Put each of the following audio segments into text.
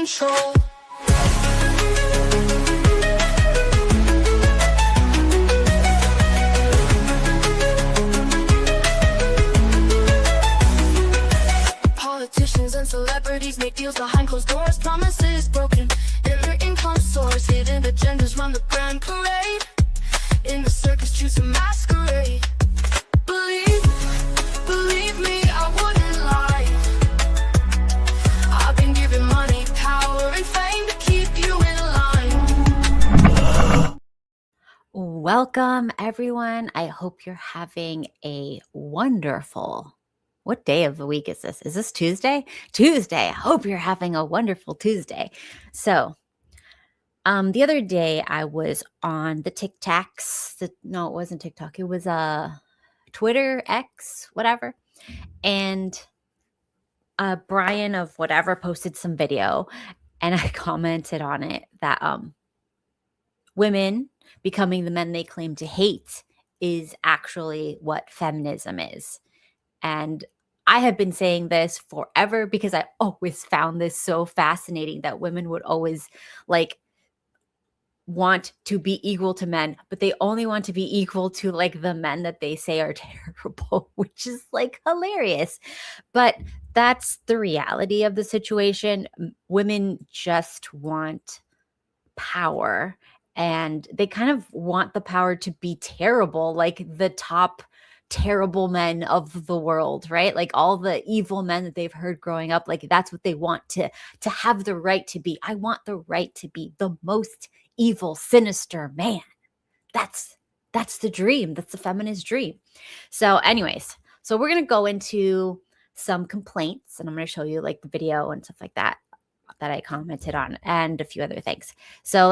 control. Politicians and celebrities make deals behind closed doors, promises broken, and their income soars. Hidden agendas run the grand parade. In the circus, choose a masquerade. Believe me, I wouldn't lie. I've been given money, power, and fame to keep you in line. Welcome, everyone. I hope you're having a wonderful. What day of the week is this? Is this Tuesday? Tuesday. I hope you're having a wonderful Tuesday. So, the other day I was on the TikToks. No, it wasn't TikTok. It was Twitter, X, whatever. And Brian of whatever posted some video, and I commented on it that women becoming the men they claim to hate is actually what feminism is. And I have been saying this forever because I always found this so fascinating that women would always want to be equal to men, but they only want to be equal to the men that they say are terrible, which is hilarious. But that's the reality of the situation. Women just want power, and they kind of want the power to be terrible, like the top terrible men of the world, right? Like all the evil men that they've heard growing up, that's what they want to have the right to be. I want the right to be the most evil, sinister man. That's the dream. That's the feminist dream. So anyways, we're going to go into some complaints, and I'm going to show you the video and stuff like that I commented on, and a few other things. So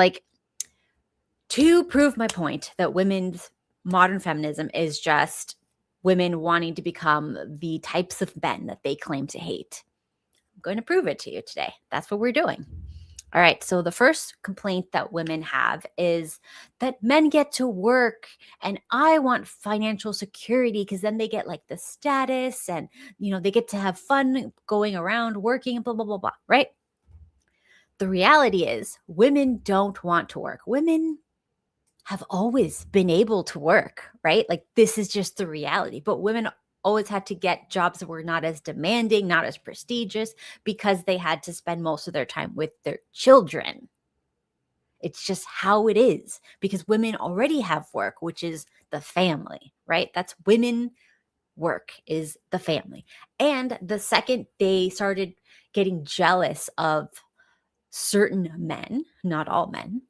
to prove my point that women's modern feminism is just women wanting to become the types of men that they claim to hate, I'm going to prove it to you today. That's what we're doing. All right. So the first complaint that women have is that men get to work, and I want financial security because then they get the status, and, they get to have fun going around working and blah, blah, blah, blah. Right. The reality is women don't want to work. Women have always been able to work, right? This is just the reality. But women always had to get jobs that were not as demanding, not as prestigious, because they had to spend most of their time with their children. It's just how it is, because women already have work, which is the family, right? That's women work, is the family. And the second they started getting jealous of certain men, not all men,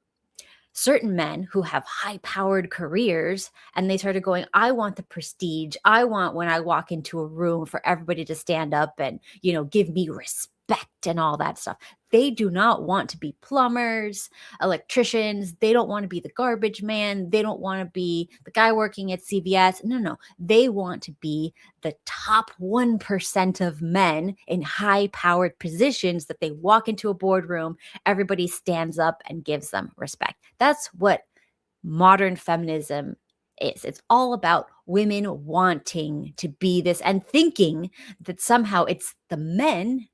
certain men who have high-powered careers, and they started going, I want the prestige. I want, when I walk into a room, for everybody to stand up and, give me respect and all that stuff. They do not want to be plumbers, electricians. They don't want to be the garbage man. They don't want to be the guy working at CVS. No. They want to be the top 1% of men in high-powered positions that they walk into a boardroom, everybody stands up and gives them respect. That's what modern feminism is. It's all about women wanting to be this and thinking that somehow it's the men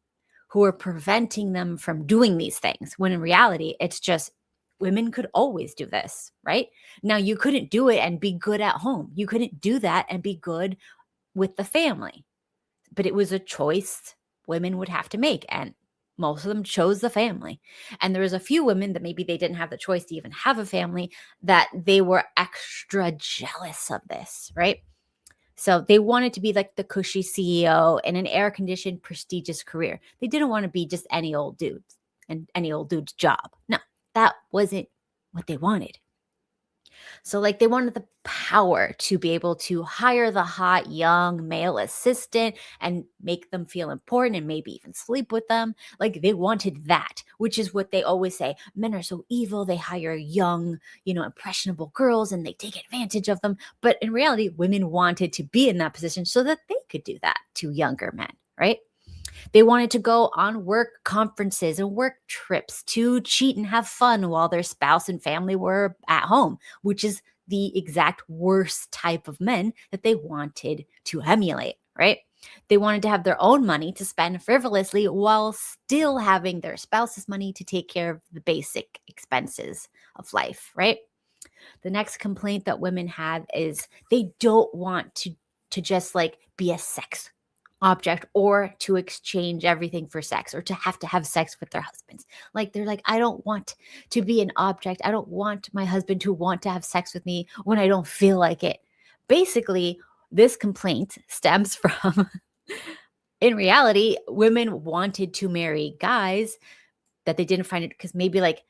who are preventing them from doing these things, when in reality, it's just women could always do this, right? Now, you couldn't do it and be good at home. You couldn't do that and be good with the family. But it was a choice women would have to make, and most of them chose the family. And there was a few women that maybe they didn't have the choice to even have a family, that they were extra jealous of this, right? So they wanted to be the cushy CEO in an air-conditioned, prestigious career. They didn't want to be just any old dude and any old dude's job. No, that wasn't what they wanted. So they wanted the power to be able to hire the hot young male assistant and make them feel important and maybe even sleep with them. They wanted that, which is what they always say. Men are so evil. They hire young, impressionable girls, and they take advantage of them. But in reality, women wanted to be in that position so that they could do that to younger men, right? They wanted to go on work conferences and work trips to cheat and have fun while their spouse and family were at home, which is the exact worst type of men that they wanted to emulate, right? They wanted to have their own money to spend frivolously while still having their spouse's money to take care of the basic expenses of life, right? The next complaint that women have is they don't want to just like be a sex object or to exchange everything for sex or to have sex with their husbands. Like they're like, I don't want to be an object. I don't want my husband to want to have sex with me when I don't feel like it. Basically, this complaint stems from, in reality, women wanted to marry guys that they didn't find it because maybe like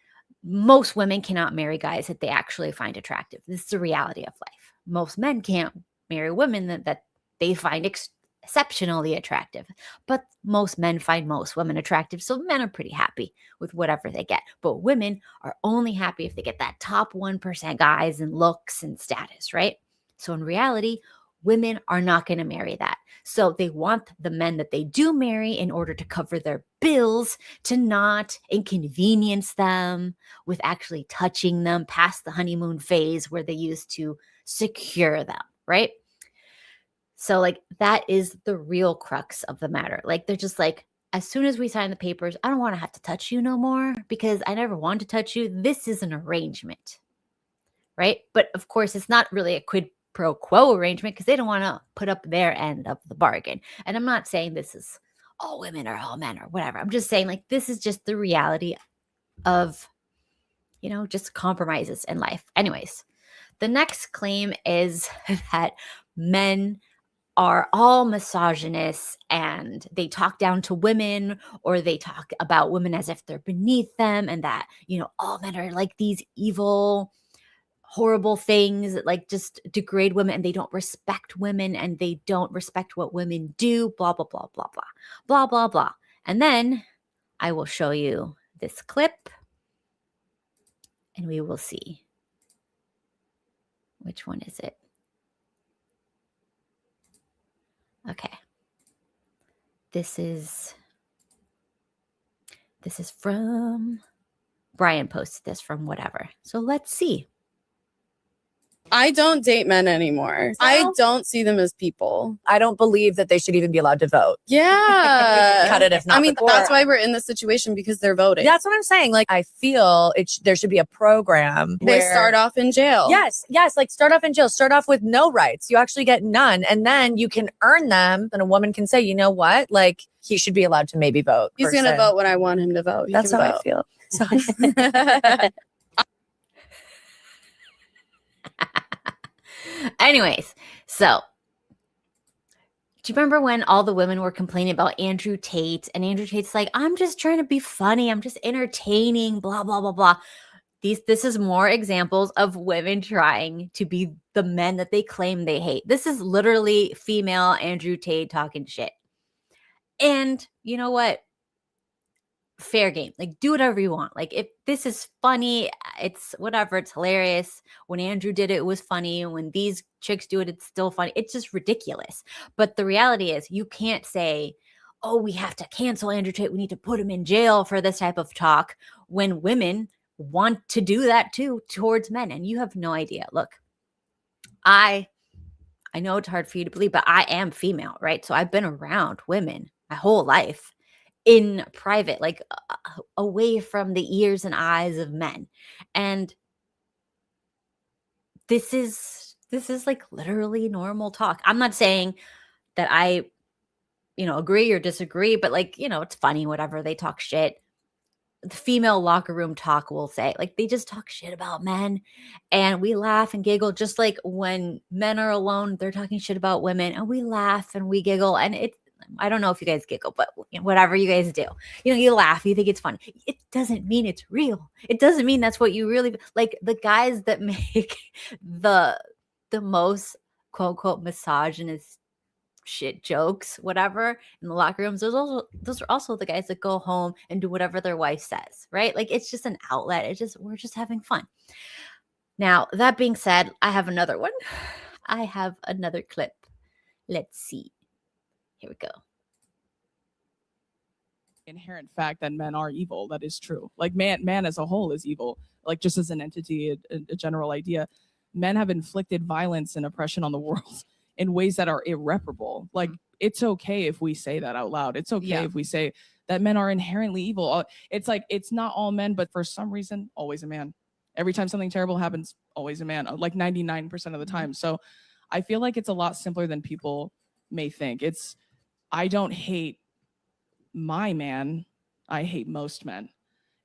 most women cannot marry guys that they actually find attractive. This is the reality of life. Most men can't marry women that they find exceptionally attractive, but most men find most women attractive. So men are pretty happy with whatever they get. But women are only happy if they get that top 1% guys and looks and status, right? So in reality, women are not going to marry that. So they want the men that they do marry in order to cover their bills, to not inconvenience them with actually touching them past the honeymoon phase where they used to secure them, right? So like that is the real crux of the matter. Like they're just like, as soon as we sign the papers, I don't want to have to touch you no more because I never want to touch you. This is an arrangement, right? But of course, it's not really a quid pro quo arrangement because they don't want to put up their end of the bargain. And I'm not saying this is all women or all men or whatever. I'm just saying like this is just the reality of, just compromises in life. Anyways, the next claim is that men are all misogynists and they talk down to women or they talk about women as if they're beneath them and that, all men are like these evil, horrible things that like just degrade women and they don't respect women and they don't respect what women do, blah, blah, blah, blah, blah, blah, blah, blah. And then I will show you this clip and we will see. Which one is it? Okay. This is from Brian posted this from whatever. So let's see. I don't date men anymore. I don't see them as people. I don't believe that they should even be allowed to vote. Yeah. Cut it if not before. That's why we're in this situation because they're voting. That's what I'm saying. Like, I feel there should be a program They start off in jail. Yes. Like start off in jail. Start off with no rights. You actually get none. And then you can earn them. And a woman can say, you know what? Like, he should be allowed to maybe vote. He's going to vote when I want him to vote. That's how I feel. So anyways, so do you remember when all the women were complaining about Andrew Tate and Andrew Tate's like, I'm just trying to be funny. I'm just entertaining, blah, blah, blah, blah. This is more examples of women trying to be the men that they claim they hate. This is literally female Andrew Tate talking shit. And you know what? Fair game. Like, do whatever you want. Like, if this is funny, it's whatever. It's hilarious. When Andrew did it, it was funny. When these chicks do it, it's still funny. It's just ridiculous. But the reality is you can't say, oh, we have to cancel Andrew Tate. We need to put him in jail for this type of talk when women want to do that too towards men. And you have no idea. Look, I know it's hard for you to believe, but I am female, right? So I've been around women my whole life. In private, like away from the ears and eyes of men. And this is like literally normal talk. I'm not saying that I, agree or disagree, but like, it's funny, whatever. They talk shit. The female locker room talk will say, like, they just talk shit about men and we laugh and giggle, just like when men are alone, they're talking shit about women and we laugh and we giggle. And I don't know if you guys giggle, but whatever you guys do, you laugh, you think it's funny. It doesn't mean it's real. It doesn't mean that's what you really like. The guys that make the most quote unquote misogynist shit jokes, whatever, in the locker rooms, those are also the guys that go home and do whatever their wife says, right? Like, it's just an outlet. We're just having fun. Now, that being said, I have another one. I have another clip. Let's see. Here we go. Inherent fact that men are evil. That is true. Like man as a whole is evil. Like, just as an entity, a general idea. Men have inflicted violence and oppression on the world in ways that are irreparable. Like, it's okay if we say that out loud. It's okay if we say that men are inherently evil. It's like, it's not all men, but for some reason, always a man. Every time something terrible happens, always a man, like 99% of the time. So I feel like it's a lot simpler than people may think. I don't hate my man, I hate most men.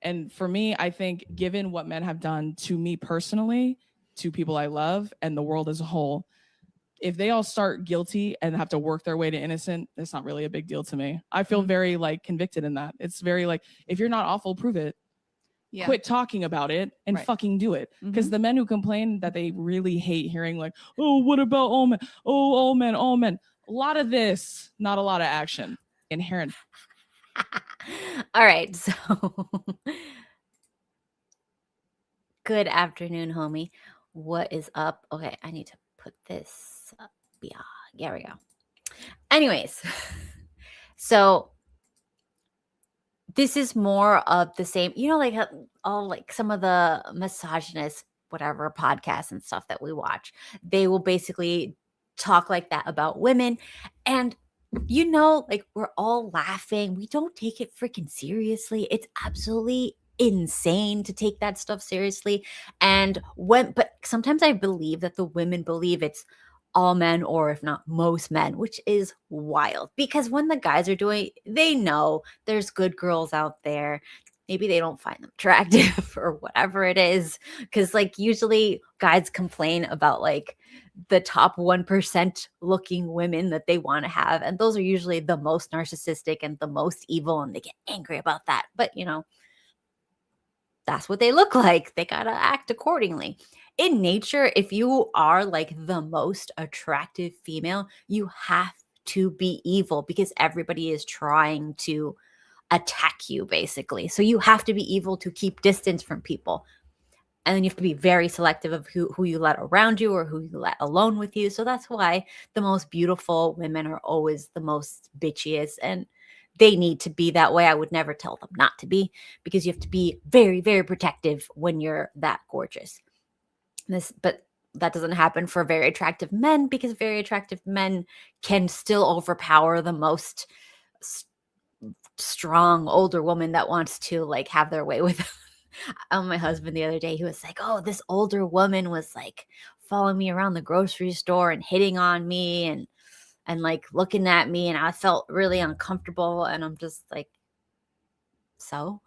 And for me, I think given what men have done to me personally, to people I love, and the world as a whole, if they all start guilty and have to work their way to innocent, it's not really a big deal to me. I feel very like convicted in that. It's very like, if you're not awful, prove it. Yeah. Quit talking about it and fucking do it. Because the men who complain that they really hate hearing like, oh, what about all men? Oh, all men, all men. A lot of this, not a lot of action. Inherent. All right. So good afternoon, homie. What is up? Okay, I need to put this up. Yeah, there we go. Anyways, so this is more of the same, like all like some of the misogynist, whatever podcasts and stuff that we watch, they will basically talk like that about women. And like we're all laughing. We don't take it freaking seriously. It's absolutely insane to take that stuff seriously. But sometimes I believe that the women believe it's all men, or if not most men, which is wild, because when the guys are doing, they know there's good girls out there. Maybe they don't find them attractive or whatever it is. Because like usually guys complain about like the top 1% looking women that they want to have. And those are usually the most narcissistic and the most evil. And they get angry about that. But that's what they look like. They got to act accordingly. In nature, if you are like the most attractive female, you have to be evil because everybody is trying to attack you, basically. So you have to be evil to keep distance from people. And then you have to be very selective of who you let around you or who you let alone with you. So that's why the most beautiful women are always the most bitchiest, and they need to be that way. I would never tell them not to be, because you have to be very, very protective when you're that gorgeous. But that doesn't happen for very attractive men, because very attractive men can still overpower the most strong older woman that wants to like have their way with my husband the other day. He was like, oh, this older woman was like following me around the grocery store and hitting on me and like looking at me, and I felt really uncomfortable. And I'm just like, so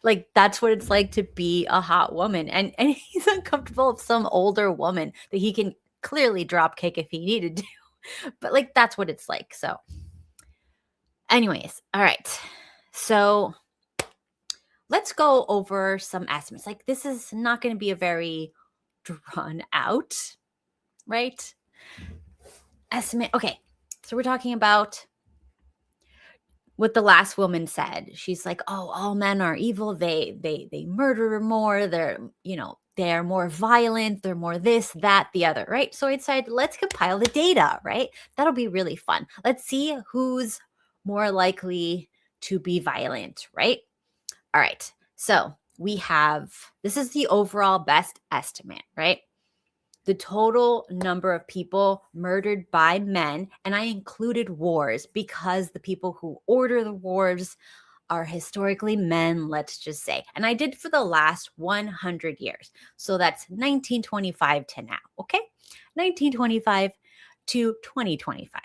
like that's what it's like to be a hot woman. And he's uncomfortable with some older woman that he can clearly drop kick if he needed to. But like that's what it's like. So anyways, all right. So let's go over some estimates. Like this is not going to be a very drawn out, right? Estimate. Okay. So we're talking about what the last woman said. She's like, oh, all men are evil. They murder more. They're more violent. They're more this, that, the other, right? So I decided, let's compile the data, right? That'll be really fun. Let's see who's more likely to be violent, right? All right. So this is the overall best estimate, right? The total number of people murdered by men, and I included wars because the people who order the wars are historically men, let's just say. And I did for the last 100 years. So that's 1925 to now, okay? 1925 to 2025,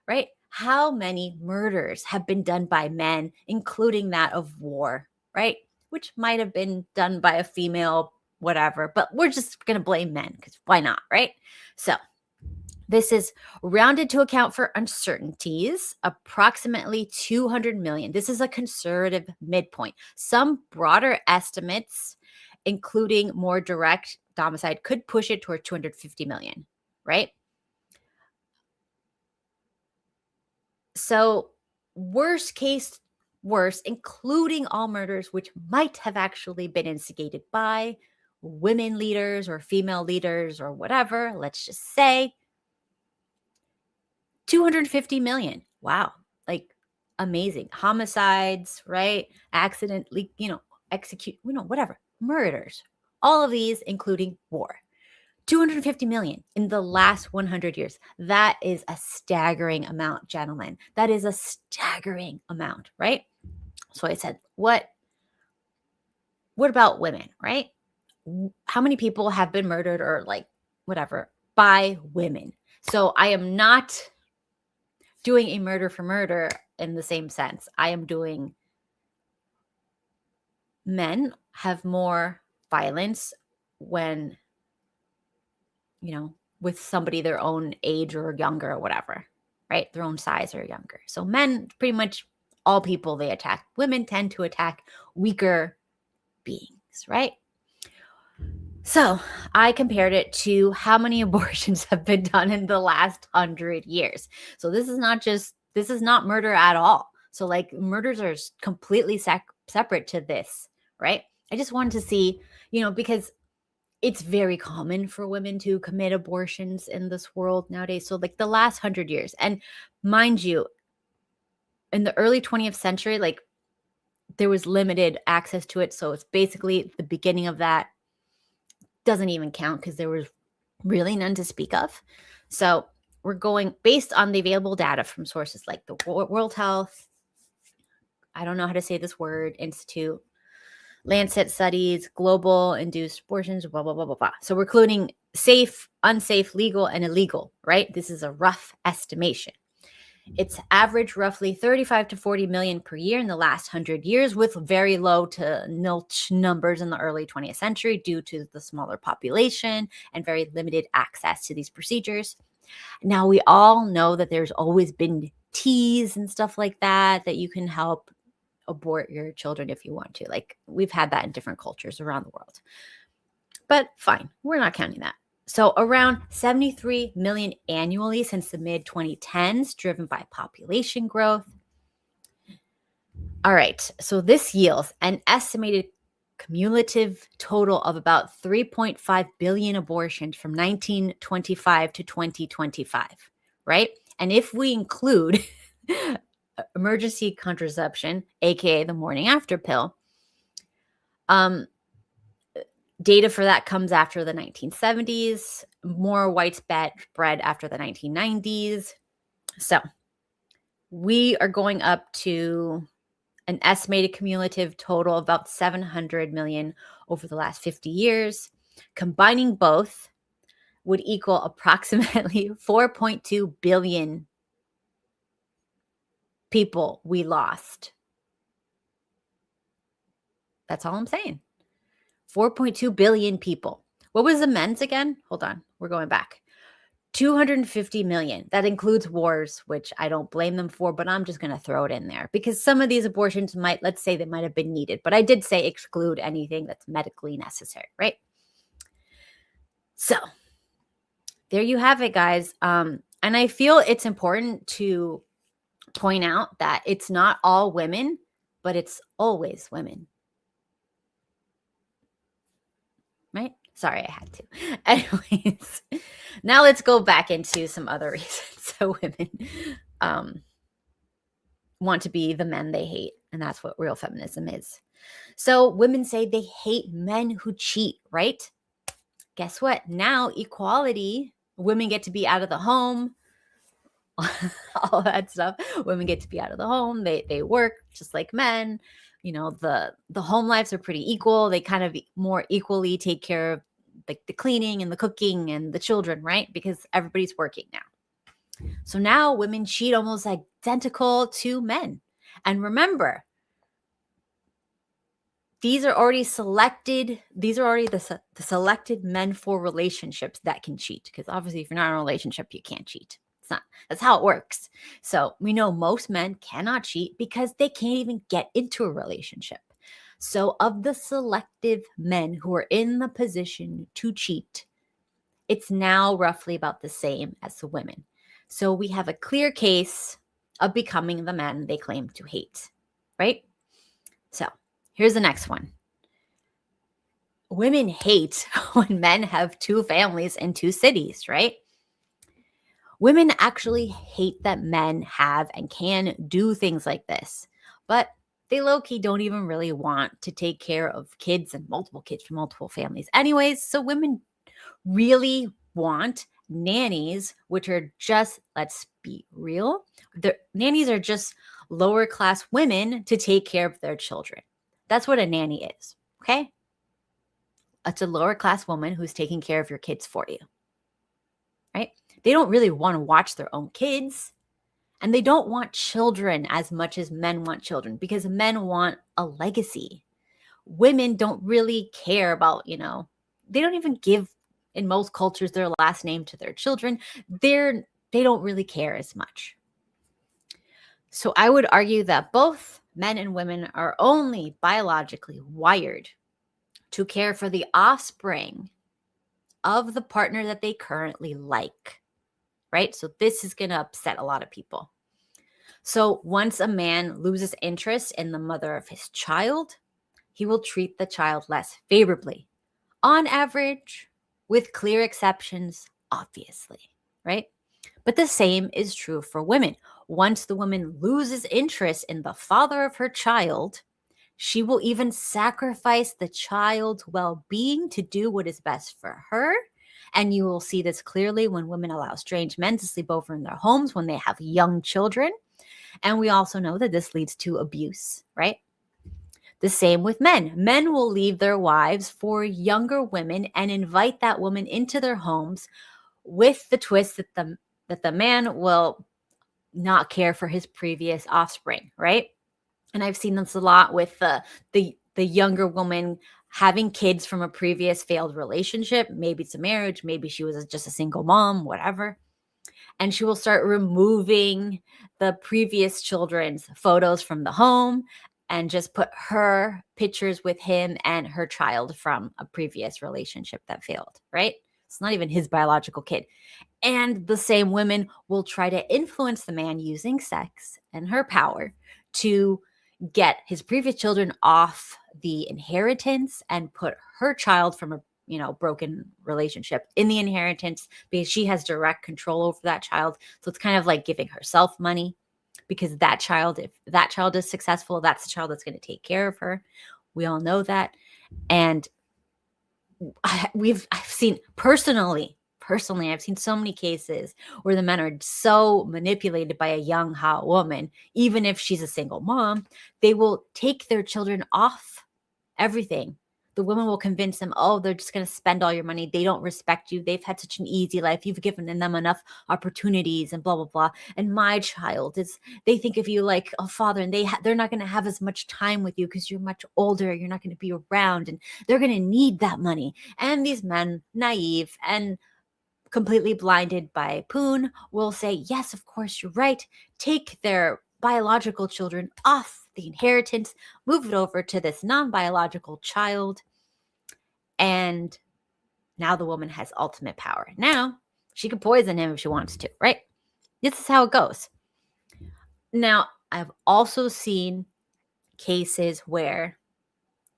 right? How many murders have been done by men, including that of war, right? Which might have been done by a female, whatever, but we're just going to blame men because why not, right? So this is rounded to account for uncertainties, approximately 200 million. This is a conservative midpoint. Some broader estimates, including more direct homicide, could push it toward 250 million, right? So worst, including all murders, which might have actually been instigated by women leaders or female leaders or whatever, let's just say 250 million. Wow. Like amazing. Homicides, right? Accidentally, whatever. Murders. All of these, including war. 250 million in the last 100 years. That is a staggering amount, gentlemen. That is a staggering amount, right? So I said, what about women, right? How many people have been murdered or like whatever by women? So I am not doing a murder for murder in the same sense. I am doing men have more violence when, with somebody their own age or younger or whatever, right? Their own size or younger. So men, pretty much all people they attack. Women tend to attack weaker beings, right? So I compared it to how many abortions have been done in the last 100 years. So this is not murder at all. So like murders are completely separate to this, right? I just wanted to see, because it's very common for women to commit abortions in this world nowadays. So like the last 100 years, and mind you, in the early 20th century, like there was limited access to it. So it's basically the beginning of that. Doesn't even count because there was really none to speak of. So we're going based on the available data from sources like the World Health, I don't know how to say this word, Institute, Lancet Studies, global induced abortions, blah, blah, blah, blah, blah. So we're including safe, unsafe, legal, and illegal, right? This is a rough estimation. It's averaged roughly 35 to 40 million per year in the last 100 years, with very low to nilch numbers in the early 20th century due to the smaller population and very limited access to these procedures. Now, we all know that there's always been teas and stuff like that you can help abort your children if you want to. Like we've had that in different cultures around the world. But fine, we're not counting that. So around 73 million annually since the mid-2010s, driven by population growth. All right, so this yields an estimated cumulative total of about 3.5 billion abortions from 1925 to 2025, right? And if we include emergency contraception, aka the morning after pill, data for that comes after the 1970s, more widespread after the 1990s. So we are going up to an estimated cumulative total of about 700 million over the last 50 years. Combining both would equal approximately 4.2 billion people we lost. That's all I'm saying. 4.2 billion people. What was the men's again? Hold on. We're going back. 250 million. That includes wars, which I don't blame them for, but I'm just going to throw it in there because some of these abortions let's say they might have been needed, but I did say exclude anything that's medically necessary, right? So there you have it, guys. And I feel it's important to point out that it's not all women, but it's always women. Right? Sorry, I had to. Anyways, now let's go back into some other reasons so women want to be the men they hate. And that's what real feminism is. So women say they hate men who cheat, right? Guess what? Now equality, women get to be out of the home, all that stuff. Women get to be out of the home. They work just like men. The home lives are pretty equal. They kind of more equally take care of the cleaning and the cooking and the children, right? Because everybody's working now. So now women cheat almost identical to men. And remember, these are already selected. These are already the selected men for relationships that can cheat. Because obviously, if you're not in a relationship, you can't cheat. That's how it works. So we know most men cannot cheat because they can't even get into a relationship. So of the selective men who are in the position to cheat, it's now roughly about the same as the women. So we have a clear case of becoming the men they claim to hate, right? So here's the next one. Women hate when men have two families in two cities, right? Women actually hate that men have and can do things like this, but they low-key don't even really want to take care of kids and multiple kids from multiple families anyways. So women really want nannies, which are just, let's be real, the nannies are just lower class women to take care of their children. That's what a nanny is, okay? It's a lower class woman who's taking care of your kids for you, right? They don't really want to watch their own kids, and they don't want children as much as men want children, because men want a legacy. Women don't really care about, they don't even give, in most cultures, their last name to their children. They don't really care as much. So I would argue that both men and women are only biologically wired to care for the offspring of the partner that they currently like, right? So this is going to upset a lot of people. So once a man loses interest in the mother of his child, he will treat the child less favorably, on average, with clear exceptions, obviously, right? But the same is true for women. Once the woman loses interest in the father of her child, she will even sacrifice the child's well-being to do what is best for her. And you will see this clearly when women allow strange men to sleep over in their homes when they have young children. And we also know that this leads to abuse, right? The same with men. Men will leave their wives for younger women and invite that woman into their homes, with the twist that the man will not care for his previous offspring, right? And I've seen this a lot with the younger woman having kids from a previous failed relationship. Maybe it's a marriage, maybe she was just a single mom, whatever. And she will start removing the previous children's photos from the home and just put her pictures with him and her child from a previous relationship that failed, right? It's not even his biological kid. And the same women will try to influence the man using sex and her power to get his previous children off the inheritance and put her child from a broken relationship in the inheritance, because she has direct control over that child. So it's kind of like giving herself money, because that child, if that child is successful, that's the child that's going to take care of her. We all know that. And I've seen personally, I've seen so many cases where the men are so manipulated by a young, hot woman, even if she's a single mom, they will take their children off everything. The woman will convince them, oh, they're just going to spend all your money. They don't respect you. They've had such an easy life. You've given them enough opportunities and blah, blah, blah. And my child they think of you like a father, and they're not going to have as much time with you because you're much older. You're not going to be around, and they're going to need that money. And these men, naive and completely blinded by Poon, will say, yes, of course, you're right. Take their biological children off the inheritance, move it over to this non-biological child, and now the woman has ultimate power. Now she can poison him if she wants to, right? This is how it goes. Now, I've also seen cases where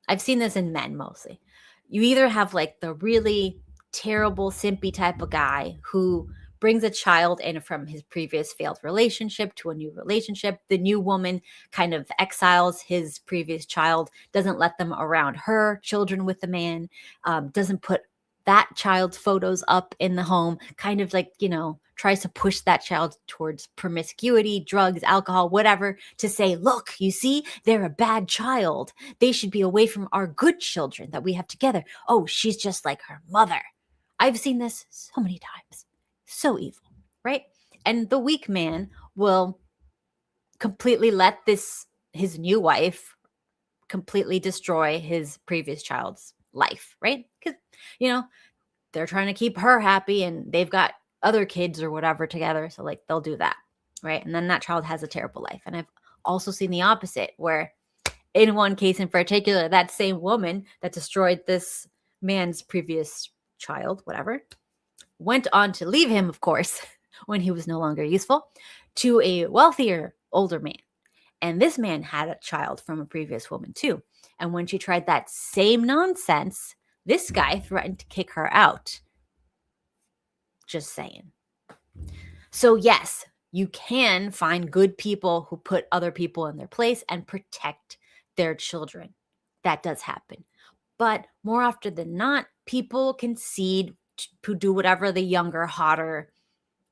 I've seen this in men mostly. You either have like the really terrible, simpy type of guy who brings a child in from his previous failed relationship to a new relationship. The new woman kind of exiles his previous child, doesn't let them around her children with the man, doesn't put that child's photos up in the home, kind of like, tries to push that child towards promiscuity, drugs, alcohol, whatever, to say, look, you see, they're a bad child. They should be away from our good children that we have together. Oh, she's just like her mother. I've seen this so many times. So evil, right? And the weak man will completely let his new wife completely destroy his previous child's life, right? Because, they're trying to keep her happy and they've got other kids or whatever together. So like they'll do that, right? And then that child has a terrible life. And I've also seen the opposite, where in one case in particular, that same woman that destroyed this man's previous child, whatever, went on to leave him, of course, when he was no longer useful, to a wealthier, older man. And this man had a child from a previous woman too. And when she tried that same nonsense, this guy threatened to kick her out. Just saying. So yes, you can find good people who put other people in their place and protect their children. That does happen. But more often than not, people concede to do whatever the younger, hotter,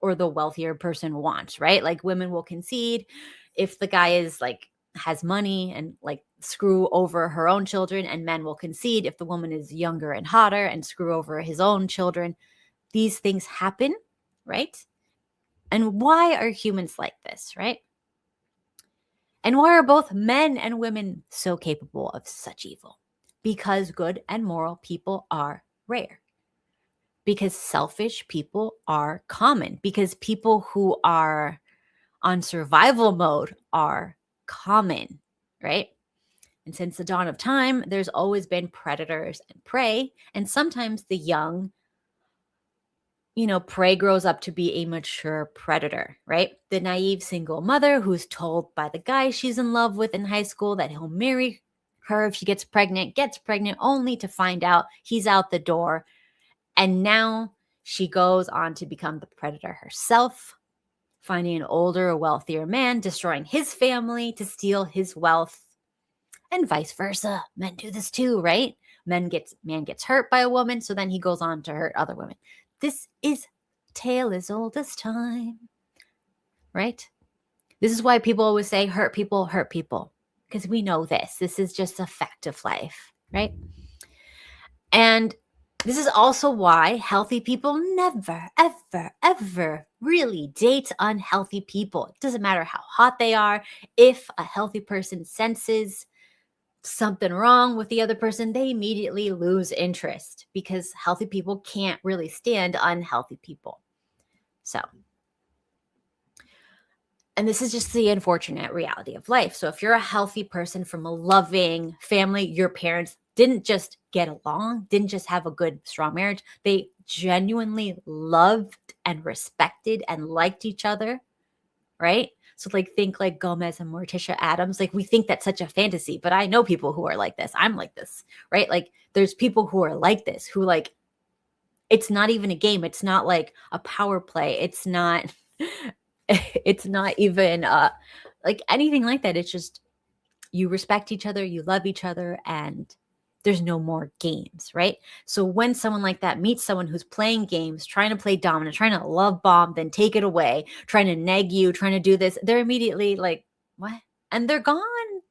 or the wealthier person wants, right? Like women will concede if the guy is like has money and like screw over her own children, and men will concede if the woman is younger and hotter and screw over his own children. These things happen, right? And why are humans like this, right? And why are both men and women so capable of such evil? Because good and moral people are rare. Because selfish people are common. Because people who are on survival mode are common, right? And since the dawn of time, there's always been predators and prey. And sometimes the young, prey grows up to be a mature predator, right? The naive single mother who's told by the guy she's in love with in high school that he'll marry her if she gets pregnant only to find out he's out the door. And now she goes on to become the predator herself, finding an older, wealthier man, destroying his family to steal his wealth, and vice versa. Men do this too, right? Man gets hurt by a woman, so then he goes on to hurt other women. This is tale as old as time, right? This is why people always say hurt people, because we know this. This is just a fact of life, right? And this is also why healthy people never, ever, ever really date unhealthy people. It doesn't matter how hot they are. If a healthy person senses something wrong with the other person, they immediately lose interest because healthy people can't really stand unhealthy people. So, and this is just the unfortunate reality of life. So if you're a healthy person from a loving family, your parents didn't just get along, didn't just have a good, strong marriage. They genuinely loved and respected and liked each other, right? So like think like Gomez and Morticia Adams. Like we think that's such a fantasy, but I know people who are like this. I'm like this, right? Like there's people who are like this, who like, it's not even a game. It's not like a power play. It's not even like anything like that. It's just you respect each other, you love each other, and there's no more games, right? So when someone like that meets someone who's playing games, trying to play dominant, trying to love bomb, then take it away, trying to neg you, trying to do this, they're immediately like, what? And they're gone.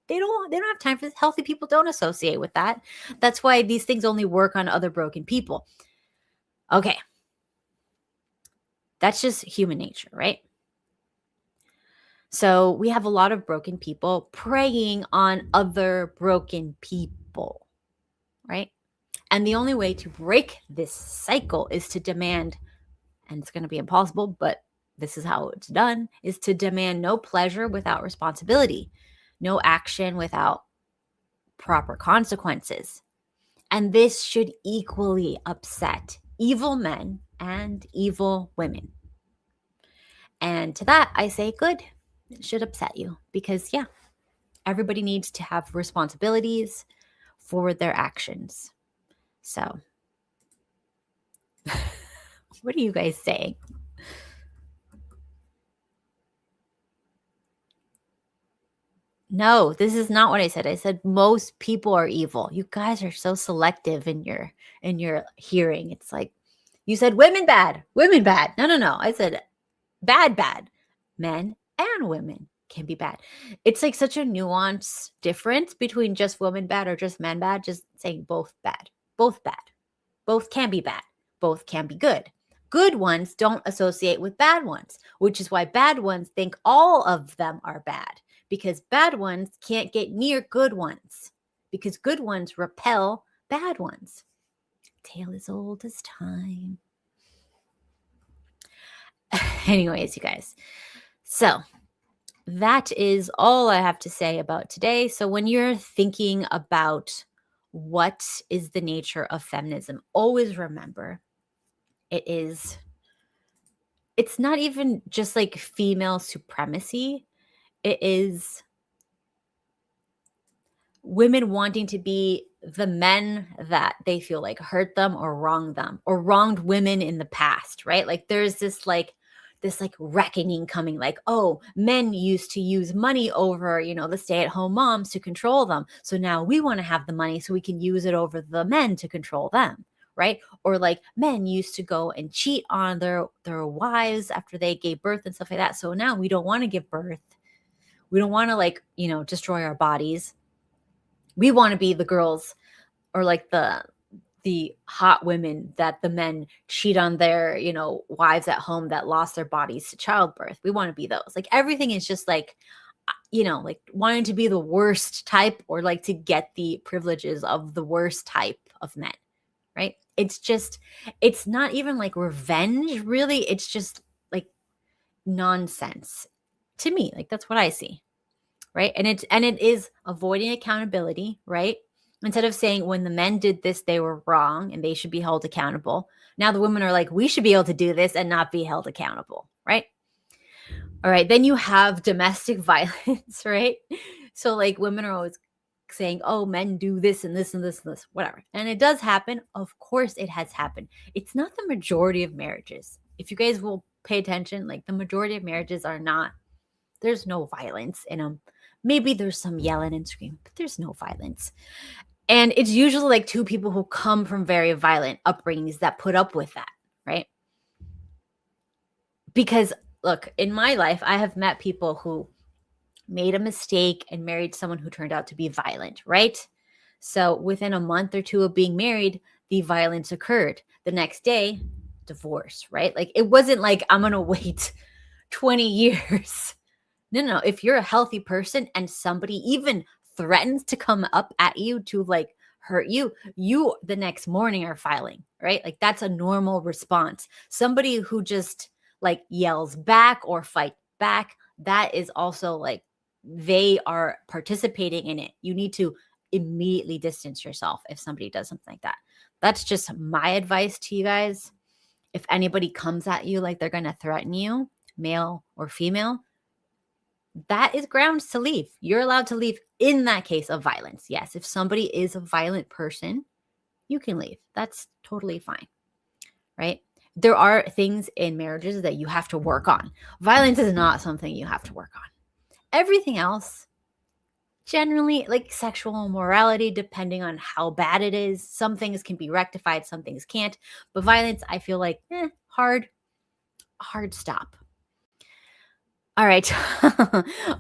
They don't have time for this. Healthy people don't associate with that. That's why these things only work on other broken people. Okay. That's just human nature, right? So we have a lot of broken people preying on other broken people, right? And the only way to break this cycle is to demand, and it's going to be impossible, but this is how it's done, is to demand no pleasure without responsibility, no action without proper consequences. And this should equally upset evil men and evil women. And to that, I say good. It should upset you because, yeah, everybody needs to have responsibilities for their actions. So, what are you guys saying? No, this is not what I said. I said most people are evil. You guys are so selective in your hearing. It's like you said women bad. No. I said bad. Men and women can be bad. It's like such a nuanced difference between just women bad or just men bad. Just saying both bad. Both bad. Both can be bad. Both can be good. Good ones don't associate with bad ones, which is why bad ones think all of them are bad, because bad ones can't get near good ones, because good ones repel bad ones. Tale as old as time. Anyways, you guys. So that is all I have to say about today. So when you're thinking about what is the nature of feminism, always remember it's not even just like female supremacy. It is women wanting to be the men that they feel like hurt them or wronged women in the past, right? Like there's this reckoning coming, like, oh, men used to use money over, the stay-at-home moms to control them. So now we want to have the money so we can use it over the men to control them, right? Or like men used to go and cheat on their wives after they gave birth and stuff like that. So now we don't want to give birth. We don't want to like, destroy our bodies. We want to be the girls or like the hot women that the men cheat on their, wives at home that lost their bodies to childbirth. We want to be those. Like everything is just like, like wanting to be the worst type or like to get the privileges of the worst type of men, right? It's not even like revenge, really. It's just like nonsense to me. Like that's what I see, right? And it is avoiding accountability, right? Instead of saying when the men did this, they were wrong and they should be held accountable. Now the women are like, we should be able to do this and not be held accountable, right? All right. Then you have domestic violence, right? So like women are always saying, oh, men do this and this and this and this, whatever. And it does happen. Of course it has happened. It's not the majority of marriages. If you guys will pay attention, like the majority of marriages are not, there's no violence in them. Maybe there's some yelling and screaming, but there's no violence. And it's usually like two people who come from very violent upbringings that put up with that, right? Because look, in my life, I have met people who made a mistake and married someone who turned out to be violent, right? So within a month or two of being married, the violence occurred. The next day, divorce, right? Like it wasn't like I'm going to wait 20 years. No. If you're a healthy person and somebody even threatens to come up at you to like hurt you, you the next morning are filing, right? Like that's a normal response. Somebody who just like yells back or fight back, that is also like they are participating in it. You need to immediately distance yourself if somebody does something like that. That's just my advice to you guys. If anybody comes at you like they're going to threaten you, male or female, that is grounds to leave. You're allowed to leave in that case of violence. Yes, if somebody is a violent person, you can leave. That's totally fine, right? There are things in marriages that you have to work on. Violence is not something you have to work on. Everything else, generally, like sexual immorality, depending on how bad it is, some things can be rectified, some things can't. But violence, I feel like, hard stop. All right.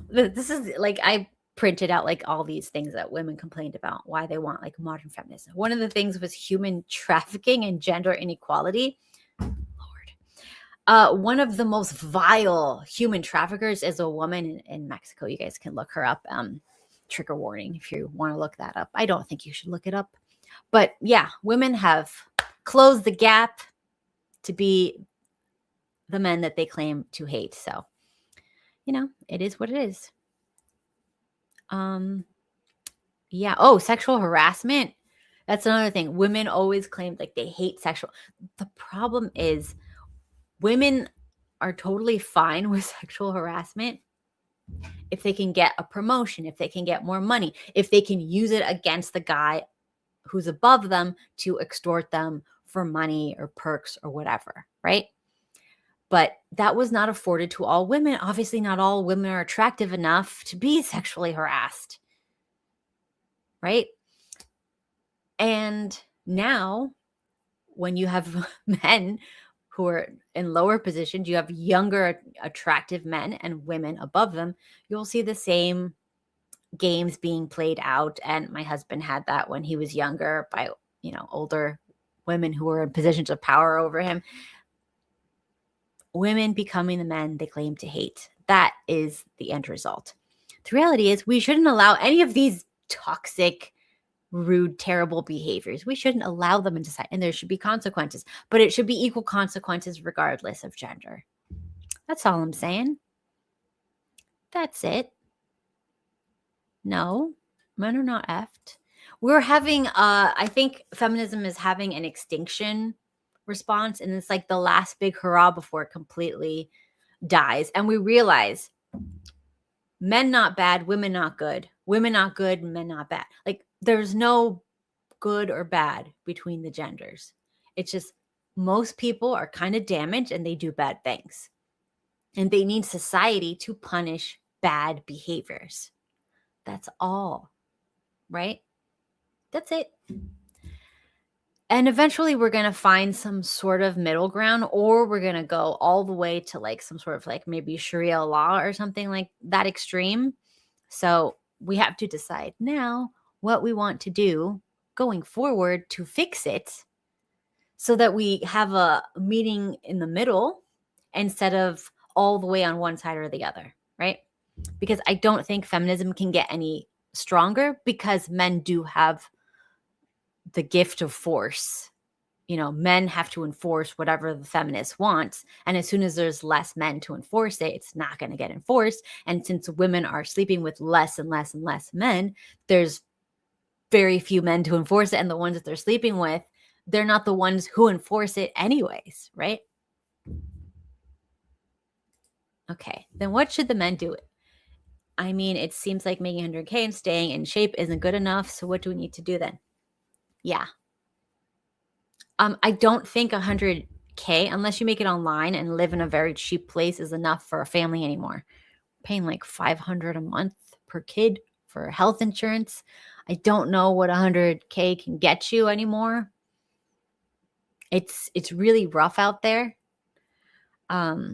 This is like, I printed out like all these things that women complained about, why they want like modern feminism. One of the things was human trafficking and gender inequality. Lord. One of the most vile human traffickers is a woman in Mexico. You guys can look her up. Trigger warning if you want to look that up. I don't think you should look it up. But yeah, women have closed the gap to be the men that they claim to hate. So, it is what it is. Yeah. Oh, sexual harassment. That's another thing. Women always claim like they hate sexual. The problem is women are totally fine with sexual harassment if they can get a promotion, if they can get more money, if they can use it against the guy who's above them to extort them for money or perks or whatever, right? But that was not afforded to all women. Obviously, not all women are attractive enough to be sexually harassed, right? And now, when you have men who are in lower positions, you have younger, attractive men and women above them, you'll see the same games being played out. And my husband had that when he was younger by, older women who were in positions of power over him. Women becoming the men they claim to hate. That is the end result. The reality is we shouldn't allow any of these toxic, rude, terrible behaviors. We shouldn't allow them in society, and there should be consequences, but it should be equal consequences regardless of gender. That's all I'm saying. That's it. No, men are not effed. We're having, I think feminism is having an extinction response, and it's like the last big hurrah before it completely dies. And we realize men not bad, women not good, women not good, men not bad. Like there's no good or bad between the genders. It's just most people are kind of damaged and they do bad things. And they need society to punish bad behaviors. That's all, right? That's it. And eventually we're going to find some sort of middle ground, or we're going to go all the way to like some sort of like maybe Sharia law or something like that extreme. So we have to decide now what we want to do going forward to fix it, so that we have a meeting in the middle instead of all the way on one side or the other, right? Because I don't think feminism can get any stronger, because men do have the gift of force. You know, men have to enforce whatever the feminist wants. And as soon as there's less men to enforce it, it's not going to get enforced. And since women are sleeping with less and less and less men, there's very few men to enforce it. And the ones that they're sleeping with, they're not the ones who enforce it anyways, right? Okay, then what should the men do? I mean, it seems like making 100K and staying in shape isn't good enough. So what do we need to do then? Yeah. I don't think 100K, unless you make it online and live in a very cheap place, is enough for a family anymore. Paying like $500 a month per kid for health insurance. I don't know what 100K can get you anymore. It's really rough out there. Yeah,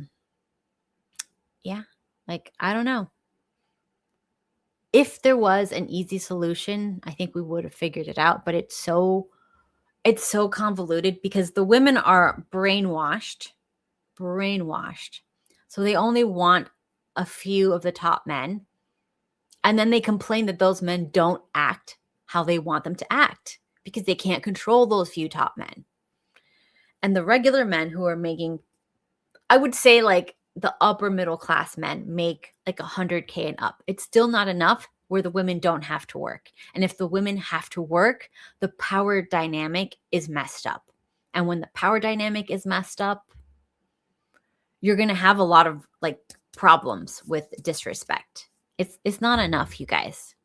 like, I don't know. If there was an easy solution, I think we would have figured it out, but it's so convoluted because the women are brainwashed. So they only want a few of the top men. And then they complain that those men don't act how they want them to act because they can't control those few top men. And the regular men who are making, I would say like the upper middle class men make like 100K and up. It's still not enough where the women don't have to work. And if the women have to work, the power dynamic is messed up. And when the power dynamic is messed up, you're going to have a lot of like problems with disrespect. It's not enough, you guys.